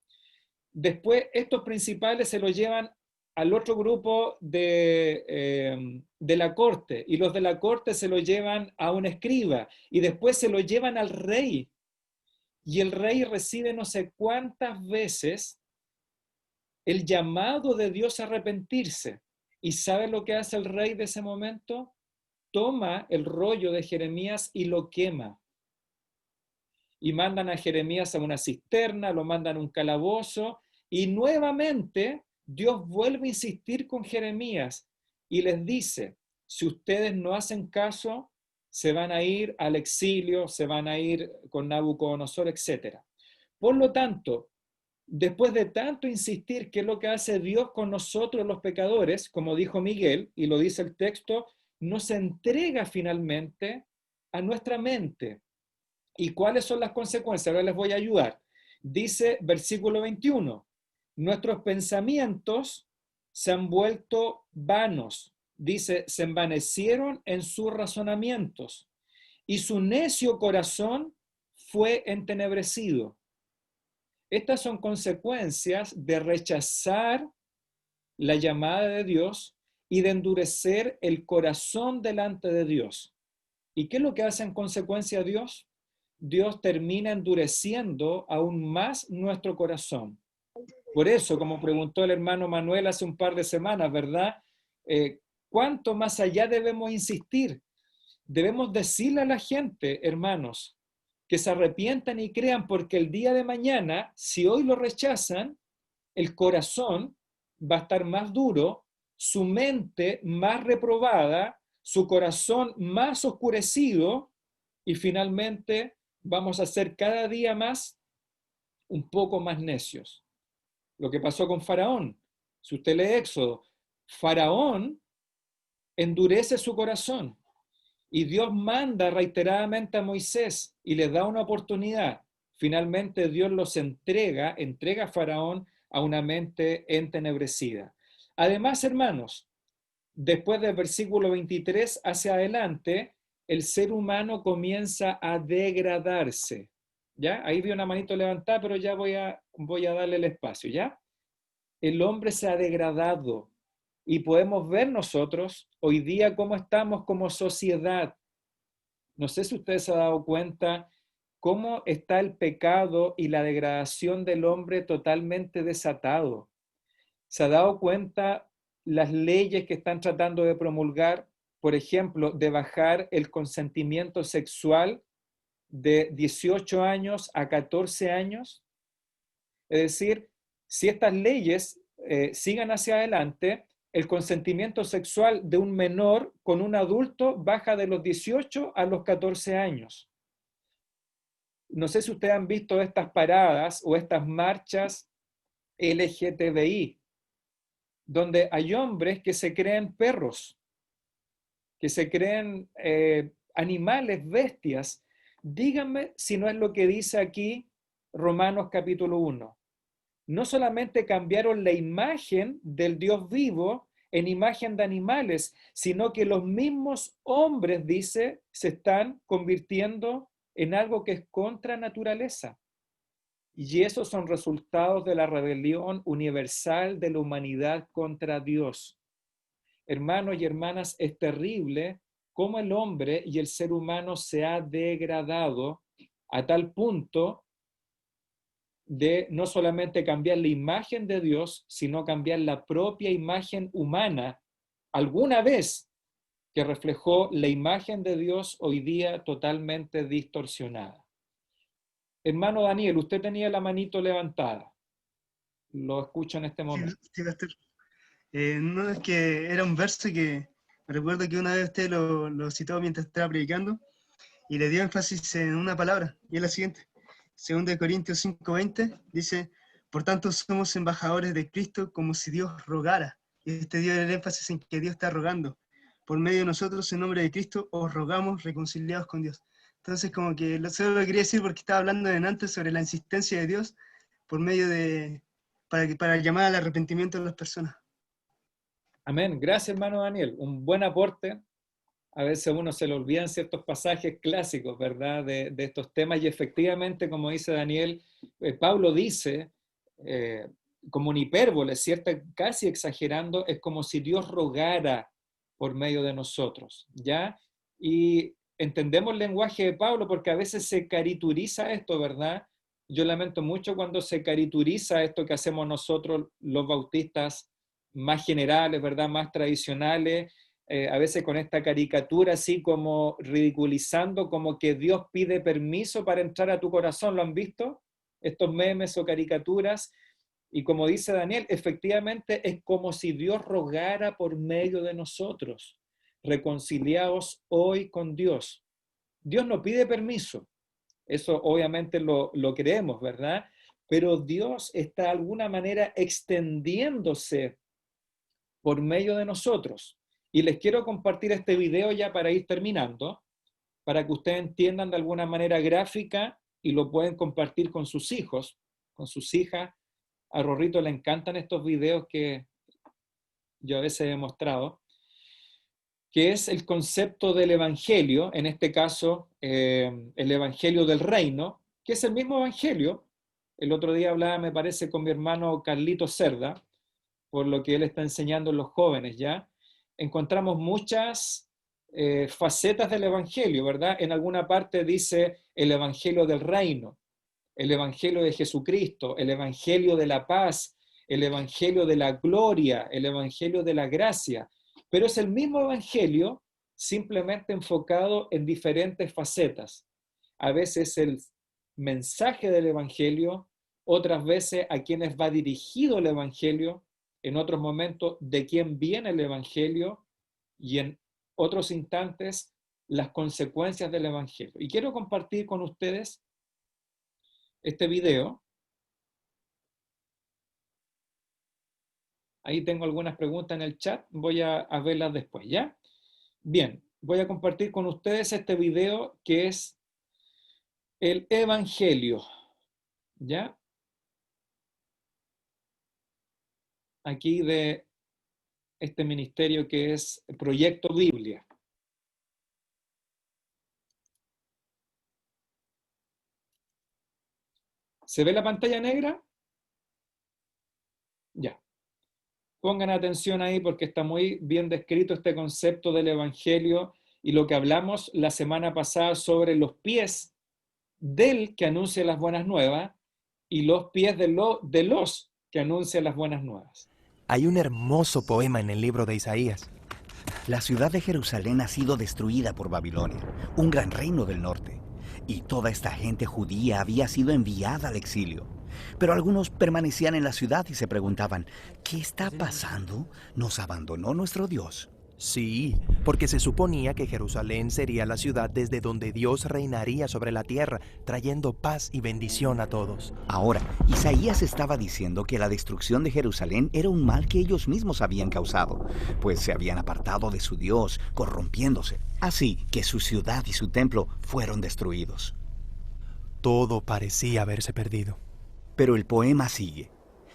Después estos principales se lo llevan al otro grupo de la corte, y los de la corte se lo llevan a un escriba, y después se lo llevan al rey, y el rey recibe no sé cuántas veces el llamado de Dios a arrepentirse. ¿Y sabe lo que hace el rey de ese momento? Toma el rollo de Jeremías y lo quema. Y mandan a Jeremías a una cisterna, lo mandan a un calabozo, y nuevamente Dios vuelve a insistir con Jeremías y les dice: si ustedes no hacen caso, se van a ir al exilio, se van a ir con Nabucodonosor, etc. Por lo tanto, después de tanto insistir, ¿qué es lo que hace Dios con nosotros los pecadores? Como dijo Miguel, y lo dice el texto, nos entrega finalmente a nuestra mente. ¿Y cuáles son las consecuencias? Ahora les voy a ayudar. Dice versículo 21, nuestros pensamientos se han vuelto vanos. Dice, se envanecieron en sus razonamientos y su necio corazón fue entenebrecido. Estas son consecuencias de rechazar la llamada de Dios y de endurecer el corazón delante de Dios. ¿Y qué es lo que hace en consecuencia Dios? Dios termina endureciendo aún más nuestro corazón. Por eso, como preguntó el hermano Manuel hace un par de semanas, ¿verdad? ¿Cuánto más allá debemos insistir? Debemos decirle a la gente, hermanos, que se arrepientan y crean, porque el día de mañana, si hoy lo rechazan, el corazón va a estar más duro, su mente más reprobada, su corazón más oscurecido, y finalmente vamos a ser cada día más un poco más necios. Lo que pasó con Faraón. Si usted lee Éxodo, Faraón endurece su corazón y Dios manda reiteradamente a Moisés y le da una oportunidad. Finalmente Dios los entrega a Faraón a una mente entenebrecida. Además, hermanos, después del versículo 23 hacia adelante, el ser humano comienza a degradarse. ¿Ya? Ahí vi una manito levantada, pero ya voy a darle el espacio, ¿ya? El hombre se ha degradado y podemos ver nosotros hoy día cómo estamos como sociedad. No sé si usted se ha dado cuenta cómo está el pecado y la degradación del hombre totalmente desatado. Se ha dado cuenta las leyes que están tratando de promulgar, por ejemplo, de bajar el consentimiento sexual de 18 años a 14 años. Es decir, si estas leyes sigan hacia adelante, el consentimiento sexual de un menor con un adulto baja de los 18 a los 14 años. No sé si ustedes han visto estas paradas o estas marchas LGTBI, donde hay hombres que se creen perros, que se creen animales, bestias. Díganme si no es lo que dice aquí Romanos capítulo 1. No solamente cambiaron la imagen del Dios vivo en imagen de animales, sino que los mismos hombres, dice, se están convirtiendo en algo que es contra naturaleza. Y esos son resultados de la rebelión universal de la humanidad contra Dios. Hermanos y hermanas, es terrible cómo el hombre y el ser humano se ha degradado a tal punto de no solamente cambiar la imagen de Dios, sino cambiar la propia imagen humana, alguna vez que reflejó la imagen de Dios, hoy día totalmente distorsionada. Hermano Daniel, usted tenía la manito levantada. Lo escucho en este momento. Sí, pastor. No, es que era un verso que me recuerdo que una vez usted lo citó mientras estaba predicando y le dio énfasis en una palabra, y es la siguiente. 2 Corintios 5:20 dice: por tanto somos embajadores de Cristo como si Dios rogara. Y este dio el énfasis en que Dios está rogando. Por medio de nosotros, en nombre de Cristo, os rogamos reconciliados con Dios. Entonces, como que solo lo quería decir porque estaba hablando antes sobre la insistencia de Dios por medio de, para llamar al arrepentimiento de las personas. Amén. Gracias, hermano Daniel. Un buen aporte. A veces a uno se le olvidan ciertos pasajes clásicos, ¿verdad?, de estos temas, y efectivamente, como dice Daniel, Pablo dice, como una hipérbole, ¿cierto?, casi exagerando, es como si Dios rogara por medio de nosotros, ¿ya? Y entendemos el lenguaje de Pablo porque a veces se caricaturiza esto, ¿verdad? Yo lamento mucho cuando se caricaturiza esto que hacemos nosotros los bautistas más generales, ¿verdad?, más tradicionales, a veces con esta caricatura así como ridiculizando, como que Dios pide permiso para entrar a tu corazón. ¿Lo han visto? Estos memes o caricaturas. Y como dice Daniel, efectivamente es como si Dios rogara por medio de nosotros, reconciliados hoy con Dios. Dios no pide permiso, eso obviamente lo creemos, ¿verdad? Pero Dios está de alguna manera extendiéndose por medio de nosotros. Y les quiero compartir este video ya para ir terminando, para que ustedes entiendan de alguna manera gráfica y lo pueden compartir con sus hijos, con sus hijas. A Rorrito le encantan estos videos que yo a veces he mostrado, que es el concepto del evangelio, en este caso el evangelio del reino, que es el mismo evangelio. El otro día hablaba, me parece, con mi hermano Carlito Cerda, por lo que él está enseñando a los jóvenes, ¿ya? Encontramos muchas facetas del evangelio, ¿verdad? En alguna parte dice el evangelio del reino, el evangelio de Jesucristo, el evangelio de la paz, el evangelio de la gloria, el evangelio de la gracia, pero es el mismo evangelio simplemente enfocado en diferentes facetas. A veces el mensaje del evangelio, otras veces a quienes va dirigido el evangelio, en otros momentos de quién viene el evangelio y en otros instantes las consecuencias del evangelio. Y quiero compartir con ustedes este video. Ahí tengo algunas preguntas en el chat, voy a verlas después, ¿ya? Bien, voy a compartir con ustedes este video que es el evangelio, ¿ya? Aquí de este ministerio que es Proyecto Biblia. ¿Se ve la pantalla negra? Ya. Pongan atención ahí porque está muy bien descrito este concepto del evangelio y lo que hablamos la semana pasada sobre los pies del que anuncia las buenas nuevas y los pies de los que anuncian las buenas nuevas. Hay un hermoso poema en el libro de Isaías. La ciudad de Jerusalén ha sido destruida por Babilonia, un gran reino del norte, y toda esta gente judía había sido enviada al exilio. Pero algunos permanecían en la ciudad y se preguntaban, ¿qué está pasando? ¿Nos abandonó nuestro Dios? Sí, porque se suponía que Jerusalén sería la ciudad desde donde Dios reinaría sobre la tierra, trayendo paz y bendición a todos. Ahora, Isaías estaba diciendo que la destrucción de Jerusalén era un mal que ellos mismos habían causado, pues se habían apartado de su Dios, corrompiéndose. Así que su ciudad y su templo fueron destruidos. Todo parecía haberse perdido. Pero el poema sigue.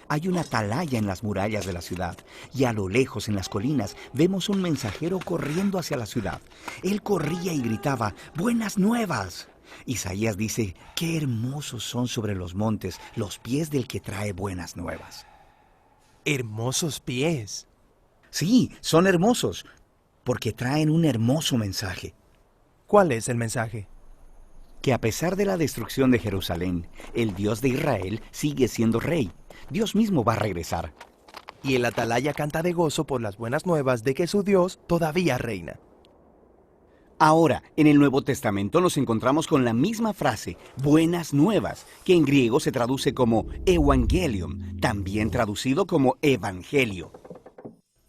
Hay una atalaya en las murallas de la ciudad, y a lo lejos en las colinas vemos un mensajero corriendo hacia la ciudad. Él corría y gritaba, ¡buenas nuevas! Isaías dice, ¡qué hermosos son sobre los montes los pies del que trae buenas nuevas! ¡Hermosos pies! Sí, son hermosos. porque traen un hermoso mensaje. ¿Cuál es el mensaje? Que a pesar de la destrucción de Jerusalén, el Dios de Israel sigue siendo rey. Dios mismo va a regresar. Y el atalaya canta de gozo por las buenas nuevas de que su Dios todavía reina. Ahora, en el Nuevo Testamento nos encontramos con la misma frase, buenas nuevas, que en griego se traduce como evangelium, también traducido como evangelio.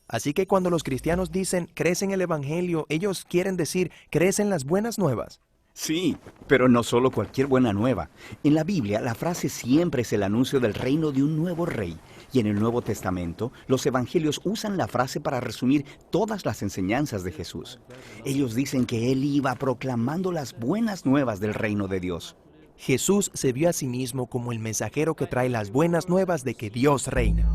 Así que cuando los cristianos dicen crees en el evangelio, ellos quieren decir crees en las buenas nuevas. Sí, pero no solo cualquier buena nueva. En la Biblia, la frase siempre es el anuncio del reino de un nuevo rey. Y en el Nuevo Testamento, los evangelios usan la frase para resumir todas las enseñanzas de Jesús. Ellos dicen que Él iba proclamando las buenas nuevas del reino de Dios. Jesús se vio a sí mismo como el mensajero que trae las buenas nuevas de que Dios reina.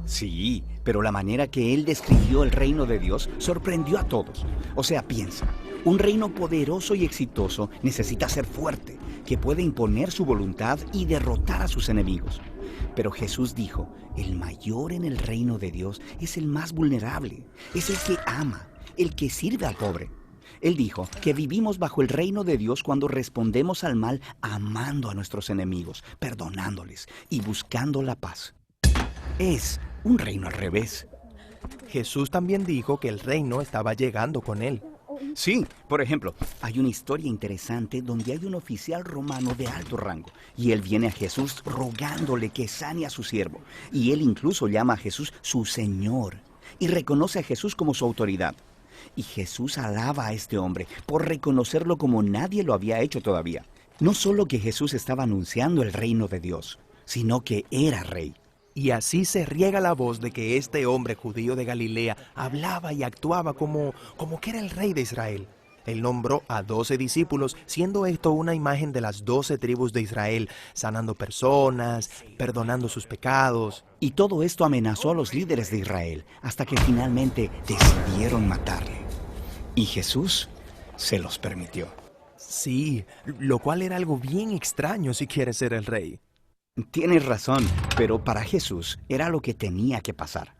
Sí, pero la manera que Él describió el reino de Dios sorprendió a todos. O sea, piensa, un reino poderoso y exitoso necesita ser fuerte, que puede imponer su voluntad y derrotar a sus enemigos. Pero Jesús dijo, el mayor en el reino de Dios es el más vulnerable, es el que ama, el que sirve al pobre. Él dijo que vivimos bajo el reino de Dios cuando respondemos al mal amando a nuestros enemigos, perdonándoles y buscando la paz. Es un reino al revés. Jesús también dijo que el reino estaba llegando con él. Sí, por ejemplo, hay una historia interesante donde hay un oficial romano de alto rango y él viene a Jesús rogándole que sane a su siervo. Y él incluso llama a Jesús su Señor y reconoce a Jesús como su autoridad. Y Jesús alaba a este hombre por reconocerlo como nadie lo había hecho todavía. No solo que Jesús estaba anunciando el reino de Dios, sino que era rey. Y así se riega la voz de que este hombre judío de Galilea hablaba y actuaba como que era el rey de Israel. Él nombró a 12 discípulos, siendo esto una imagen de las 12 tribus de Israel, sanando personas, perdonando sus pecados. Y todo esto amenazó a los líderes de Israel, hasta que finalmente decidieron matarle. Y Jesús se los permitió. Sí, lo cual era algo bien extraño si quiere ser el rey. Tienes razón, pero para Jesús era lo que tenía que pasar.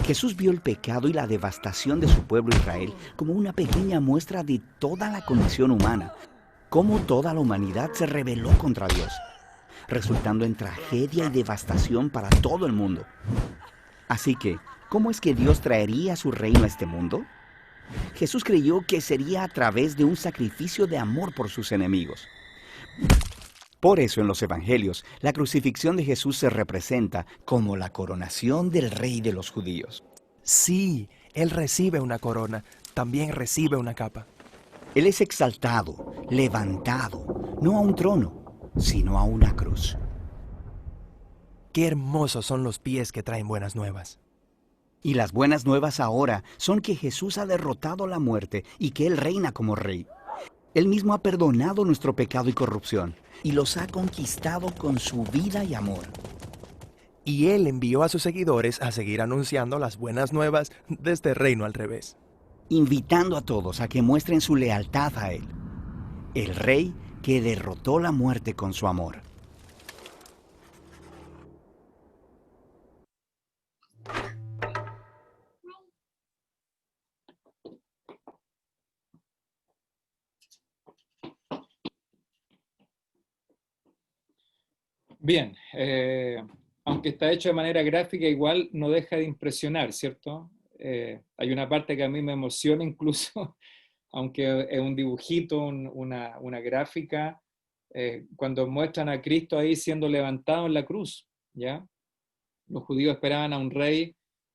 Jesús vio el pecado y la devastación de su pueblo Israel como una pequeña muestra de toda la condición humana, cómo toda la humanidad se rebeló contra Dios, resultando en tragedia y devastación para todo el mundo. Así que, ¿cómo es que Dios traería su reino a este mundo? Jesús creyó que sería a través de un sacrificio de amor por sus enemigos. Por eso en los evangelios, la crucifixión de Jesús se representa como la coronación del rey de los judíos. Sí, Él recibe una corona, también recibe una capa. Él es exaltado, levantado, no a un trono, sino a una cruz. Qué hermosos son los pies que traen buenas nuevas. Y las buenas nuevas ahora son que Jesús ha derrotado la muerte y que Él reina como rey. Él mismo ha perdonado nuestro pecado y corrupción y los ha conquistado con su vida y amor. Y Él envió a sus seguidores a seguir anunciando las buenas nuevas de este reino al revés, invitando a todos a que muestren su lealtad a Él, el Rey que derrotó la muerte con su amor. Bien, aunque está hecho de manera gráfica, igual no deja de impresionar, ¿cierto? Hay una parte que a mí me emociona incluso, aunque es un dibujito, una gráfica, cuando muestran a Cristo ahí siendo levantado en la cruz, ¿ya? Los judíos esperaban a un rey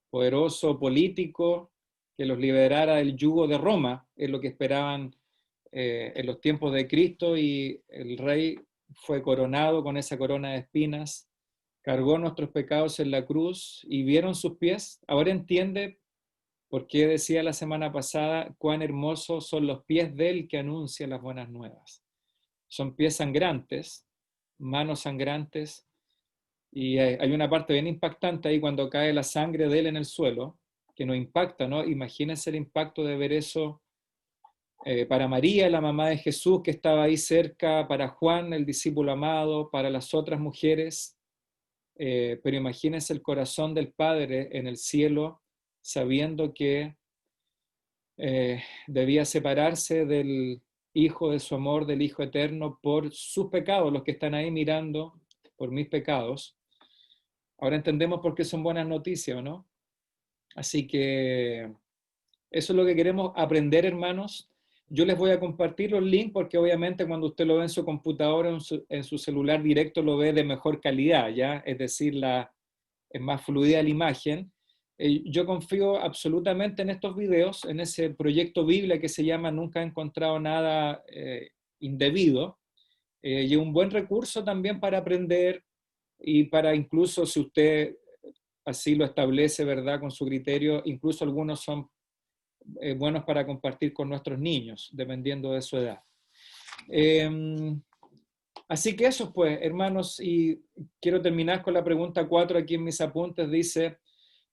poderoso, político, que los liberara del yugo de Roma, es lo que esperaban en los tiempos de Cristo, y el rey fue coronado con esa corona de espinas, cargó nuestros pecados en la cruz y vieron sus pies. Ahora entiende por qué decía la semana pasada cuán hermosos son los pies de él que anuncia las buenas nuevas. Son pies sangrantes, manos sangrantes, y hay una parte bien impactante ahí cuando cae la sangre de él en el suelo, que nos impacta, ¿no? Imagínense el impacto de ver eso para María, la mamá de Jesús, que estaba ahí cerca, para Juan, el discípulo amado, para las otras mujeres, pero imagínense el corazón del Padre en el cielo, sabiendo que debía separarse del Hijo de su amor, del Hijo eterno, por sus pecados, los que están ahí mirando por mis pecados. Ahora entendemos por qué son buenas noticias, ¿no? Así que eso es lo que queremos aprender, hermanos. Yo les voy a compartir los links porque obviamente cuando usted lo ve en su computadora, en su celular directo, lo ve de mejor calidad, ¿ya? Es decir, es más fluida la imagen. Yo confío absolutamente en estos videos, en ese proyecto Biblia que se llama Nunca he encontrado nada indebido. Y un buen recurso también para aprender y para incluso, si usted así lo establece, ¿verdad?, con su criterio, incluso algunos son buenos para compartir con nuestros niños, dependiendo de su edad. Así que eso pues, hermanos, y quiero terminar con la pregunta 4 aquí en mis apuntes. Dice,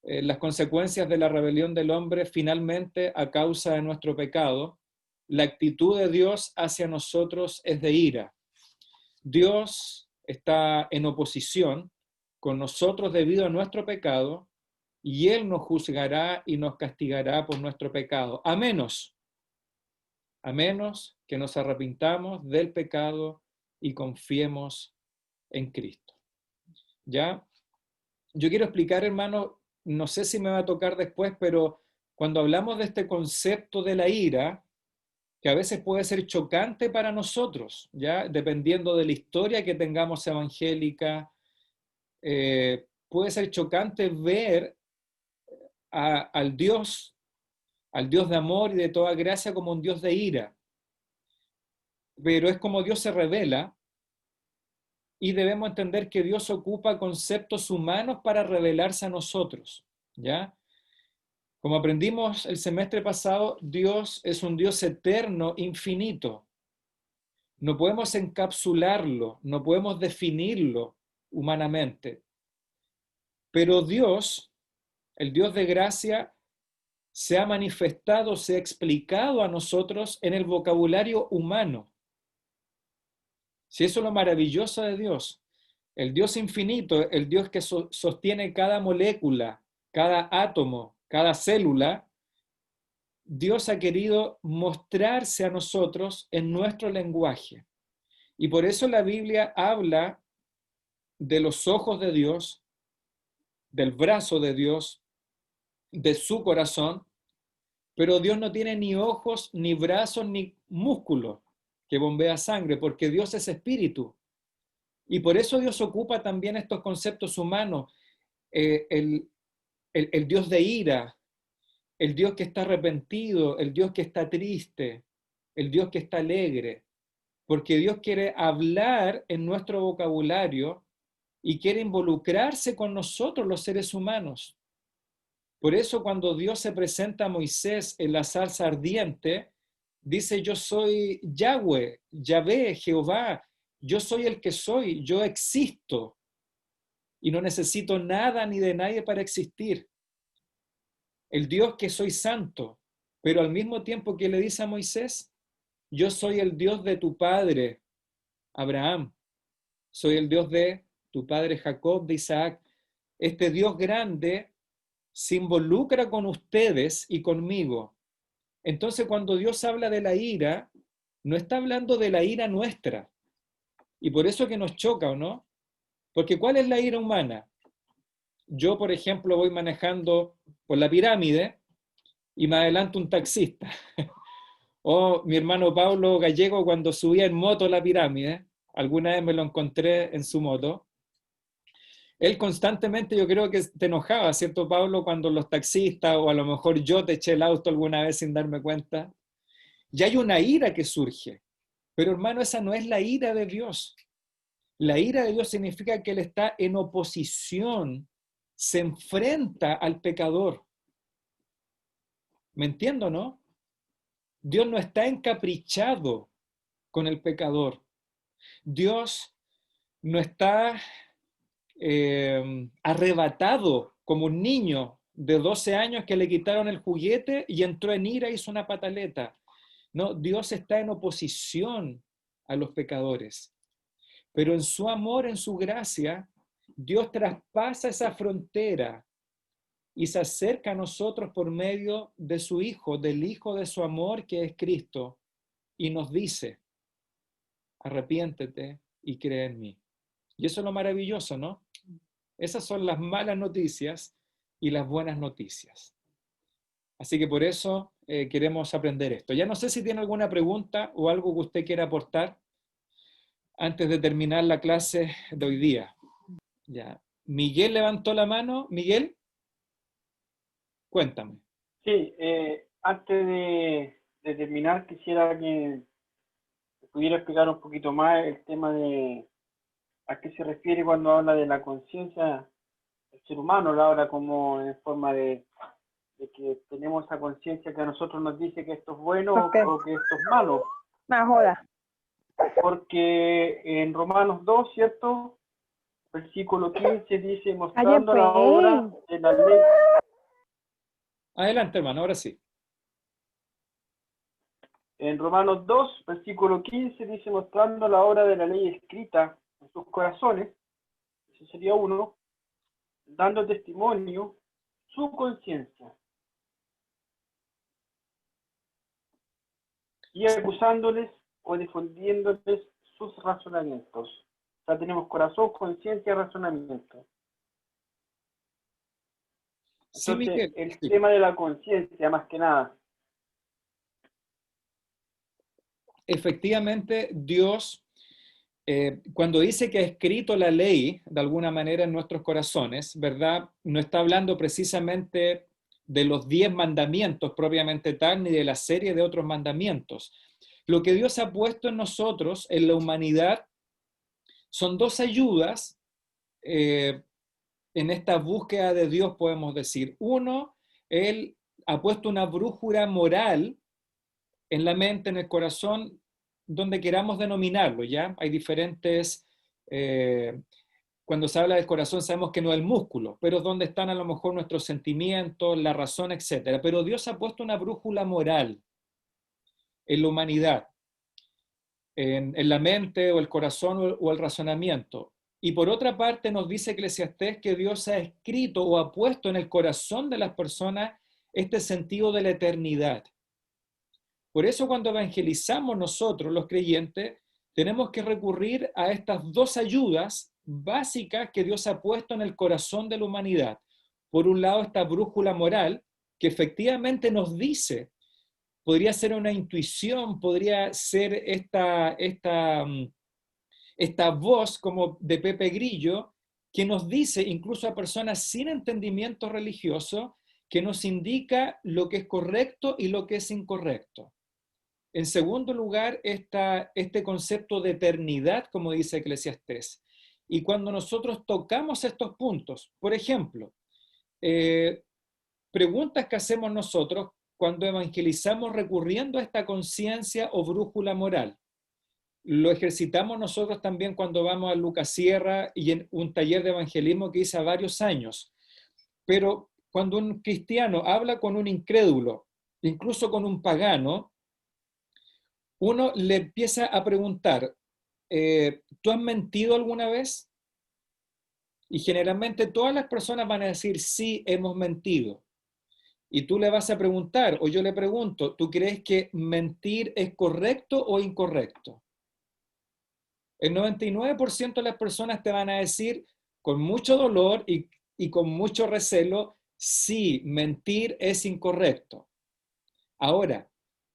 las consecuencias de la rebelión del hombre finalmente a causa de nuestro pecado, la actitud de Dios hacia nosotros es de ira. Dios está en oposición con nosotros debido a nuestro pecado, y Él nos juzgará y nos castigará por nuestro pecado, a menos que nos arrepintamos del pecado y confiemos en Cristo. ¿Ya? Yo quiero explicar, hermano, no sé si me va a tocar después, pero cuando hablamos de este concepto de la ira, que a veces puede ser chocante para nosotros, ¿ya? Dependiendo de la historia que tengamos evangélica, puede ser chocante ver al Dios de amor y de toda gracia como un Dios de ira. Pero es como Dios se revela y debemos entender que Dios ocupa conceptos humanos para revelarse a nosotros, ¿ya? Como aprendimos el semestre pasado, Dios es un Dios eterno, infinito. No podemos encapsularlo, no podemos definirlo humanamente. Pero Dios, el Dios de gracia, se ha manifestado, se ha explicado a nosotros en el vocabulario humano. Si eso es lo maravilloso de Dios, el Dios infinito, el Dios que sostiene cada molécula, cada átomo, cada célula, Dios ha querido mostrarse a nosotros en nuestro lenguaje. Y por eso la Biblia habla de los ojos de Dios, del brazo de Dios, de su corazón, pero Dios no tiene ni ojos, ni brazos, ni músculos que bombea sangre, porque Dios es espíritu. Y por eso Dios ocupa también estos conceptos humanos, el Dios de ira, el Dios que está arrepentido, el Dios que está triste, el Dios que está alegre, porque Dios quiere hablar en nuestro vocabulario y quiere involucrarse con nosotros los seres humanos. Por eso cuando Dios se presenta a Moisés en la zarza ardiente, dice: yo soy Yahweh, Yahvé, Jehová, yo soy el que soy, yo existo y no necesito nada ni de nadie para existir. El Dios que soy santo, pero al mismo tiempo que le dice a Moisés: yo soy el Dios de tu padre Abraham, soy el Dios de tu padre Jacob, de Isaac. Este Dios grande se involucra con ustedes y conmigo. Entonces, cuando Dios habla de la ira, no está hablando de la ira nuestra. Y por eso que nos choca, ¿o no? Porque ¿cuál es la ira humana? Yo, por ejemplo, voy manejando por la pirámide y me adelanta un taxista. O mi hermano Pablo Gallego, cuando subía en moto a la pirámide, alguna vez me lo encontré en su moto. Él constantemente, yo creo que te enojaba, ¿cierto, Pablo? Cuando los taxistas, o a lo mejor yo te eché el auto alguna vez sin darme cuenta. Y hay una ira que surge. Pero hermano, esa no es la ira de Dios. La ira de Dios significa que Él está en oposición, se enfrenta al pecador. ¿Me entiendo, no? Dios no está encaprichado con el pecador. Dios no está arrebatado como un niño de 12 años que le quitaron el juguete y entró en ira y hizo una pataleta. No, Dios está en oposición a los pecadores. Pero en su amor, en su gracia, Dios traspasa esa frontera y se acerca a nosotros por medio de su Hijo, del Hijo de su amor que es Cristo, y nos dice, arrepiéntete y cree en mí. Y eso es lo maravilloso, ¿no? Esas son las malas noticias y las buenas noticias. Así que por eso queremos aprender esto. Ya no sé si tiene alguna pregunta o algo que usted quiera aportar antes de terminar la clase de hoy día. Ya. Miguel levantó la mano. Miguel, cuéntame. Sí, antes de terminar, quisiera que pudiera explicar un poquito más el tema de a qué se refiere cuando habla de la conciencia del ser humano, lo habla como en forma de que tenemos esa conciencia que a nosotros nos dice que esto es bueno o que esto es malo. Más joda. Porque en Romanos 2, ¿cierto? Versículo 15 dice, mostrando la obra de la ley. Adelante, hermano, ahora sí. En Romanos 2, versículo 15 dice, mostrando la obra de la ley escrita en sus corazones, eso sería uno, dando testimonio su conciencia y acusándoles o difundiéndoles sus razonamientos. O sea, tenemos corazón, conciencia y razonamiento. Entonces, Sí, Miguel, el tema de la conciencia, más que nada. efectivamente, Dios, cuando dice que ha escrito la ley, de alguna manera, en nuestros corazones, ¿verdad? No está hablando precisamente de los 10 mandamientos propiamente tal, ni de la serie de otros mandamientos. Lo que Dios ha puesto en nosotros, en la humanidad, son 2 ayudas en esta búsqueda de Dios, podemos decir. Uno, Él ha puesto una brújula moral en la mente, en el corazón, donde queramos denominarlo, ¿ya? Hay diferentes... cuando se habla del corazón sabemos que no es el músculo, pero es donde están a lo mejor nuestros sentimientos, la razón, etc. Pero Dios ha puesto una brújula moral en la humanidad, en la mente o el corazón o el razonamiento. Y por otra parte nos dice Eclesiastés que Dios ha escrito o ha puesto en el corazón de las personas este sentido de la eternidad. Por eso cuando evangelizamos nosotros, los creyentes, tenemos que recurrir a estas 2 ayudas básicas que Dios ha puesto en el corazón de la humanidad. Por un lado, esta brújula moral que efectivamente nos dice, podría ser una intuición, podría ser esta voz como de Pepe Grillo, que nos dice, incluso a personas sin entendimiento religioso, que nos indica lo que es correcto y lo que es incorrecto. En segundo lugar, este concepto de eternidad, como dice Eclesiastés. Y cuando nosotros tocamos estos puntos, por ejemplo, preguntas que hacemos nosotros cuando evangelizamos recurriendo a esta conciencia o brújula moral. Lo ejercitamos nosotros también cuando vamos a Lucas Sierra y en un taller de evangelismo que hice hace varios años. Pero cuando un cristiano habla con un incrédulo, incluso con un pagano, uno le empieza a preguntar, ¿tú has mentido alguna vez? Y generalmente todas las personas van a decir, sí, hemos mentido. Y tú le vas a preguntar, o yo le pregunto, ¿tú crees que mentir es correcto o incorrecto? El 99% de las personas te van a decir, con mucho dolor y con mucho recelo, sí, mentir es incorrecto. Ahora,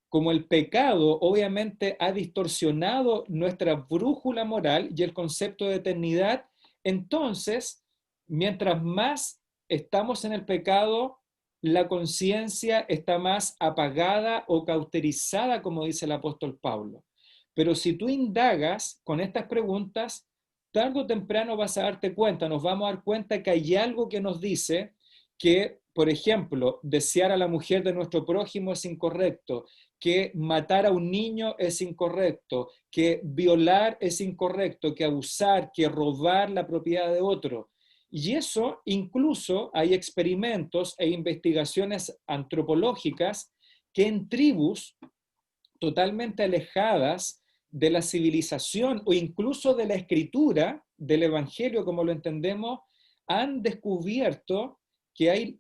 como el pecado obviamente ha distorsionado nuestra brújula moral y el concepto de eternidad, entonces, mientras más estamos en el pecado, la conciencia está más apagada o cauterizada, como dice el apóstol Pablo. Pero si tú indagas con estas preguntas, tarde o temprano vas a darte cuenta, nos vamos a dar cuenta que hay algo que nos dice que, por ejemplo, desear a la mujer de nuestro prójimo es incorrecto, que matar a un niño es incorrecto, que violar es incorrecto, que abusar, que robar la propiedad de otro. Y eso, incluso hay experimentos e investigaciones antropológicas que en tribus totalmente alejadas de la civilización o incluso de la escritura, del evangelio como lo entendemos, han descubierto que hay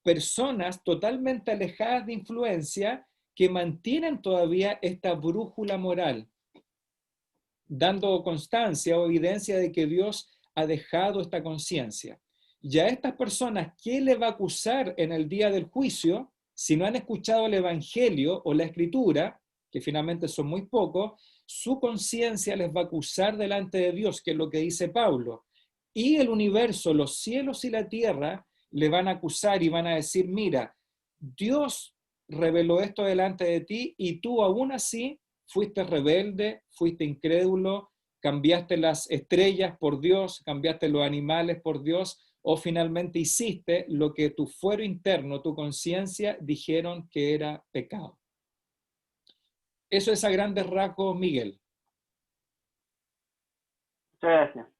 personas totalmente alejadas de influencia que mantienen todavía esta brújula moral, dando constancia o evidencia de que Dios ha dejado esta conciencia. Y a estas personas, ¿qué le va a acusar en el día del juicio si no han escuchado el Evangelio o la Escritura, que finalmente son muy pocos? Su conciencia les va a acusar delante de Dios, que es lo que dice Pablo. Y el universo, los cielos y la tierra, le van a acusar y van a decir, mira, Dios reveló esto delante de ti y tú aún así fuiste rebelde, fuiste incrédulo, cambiaste las estrellas por Dios, cambiaste los animales por Dios, o finalmente hiciste lo que tu fuero interno, tu conciencia, dijeron que era pecado. Eso es a grandes rasgos, Miguel. Muchas gracias.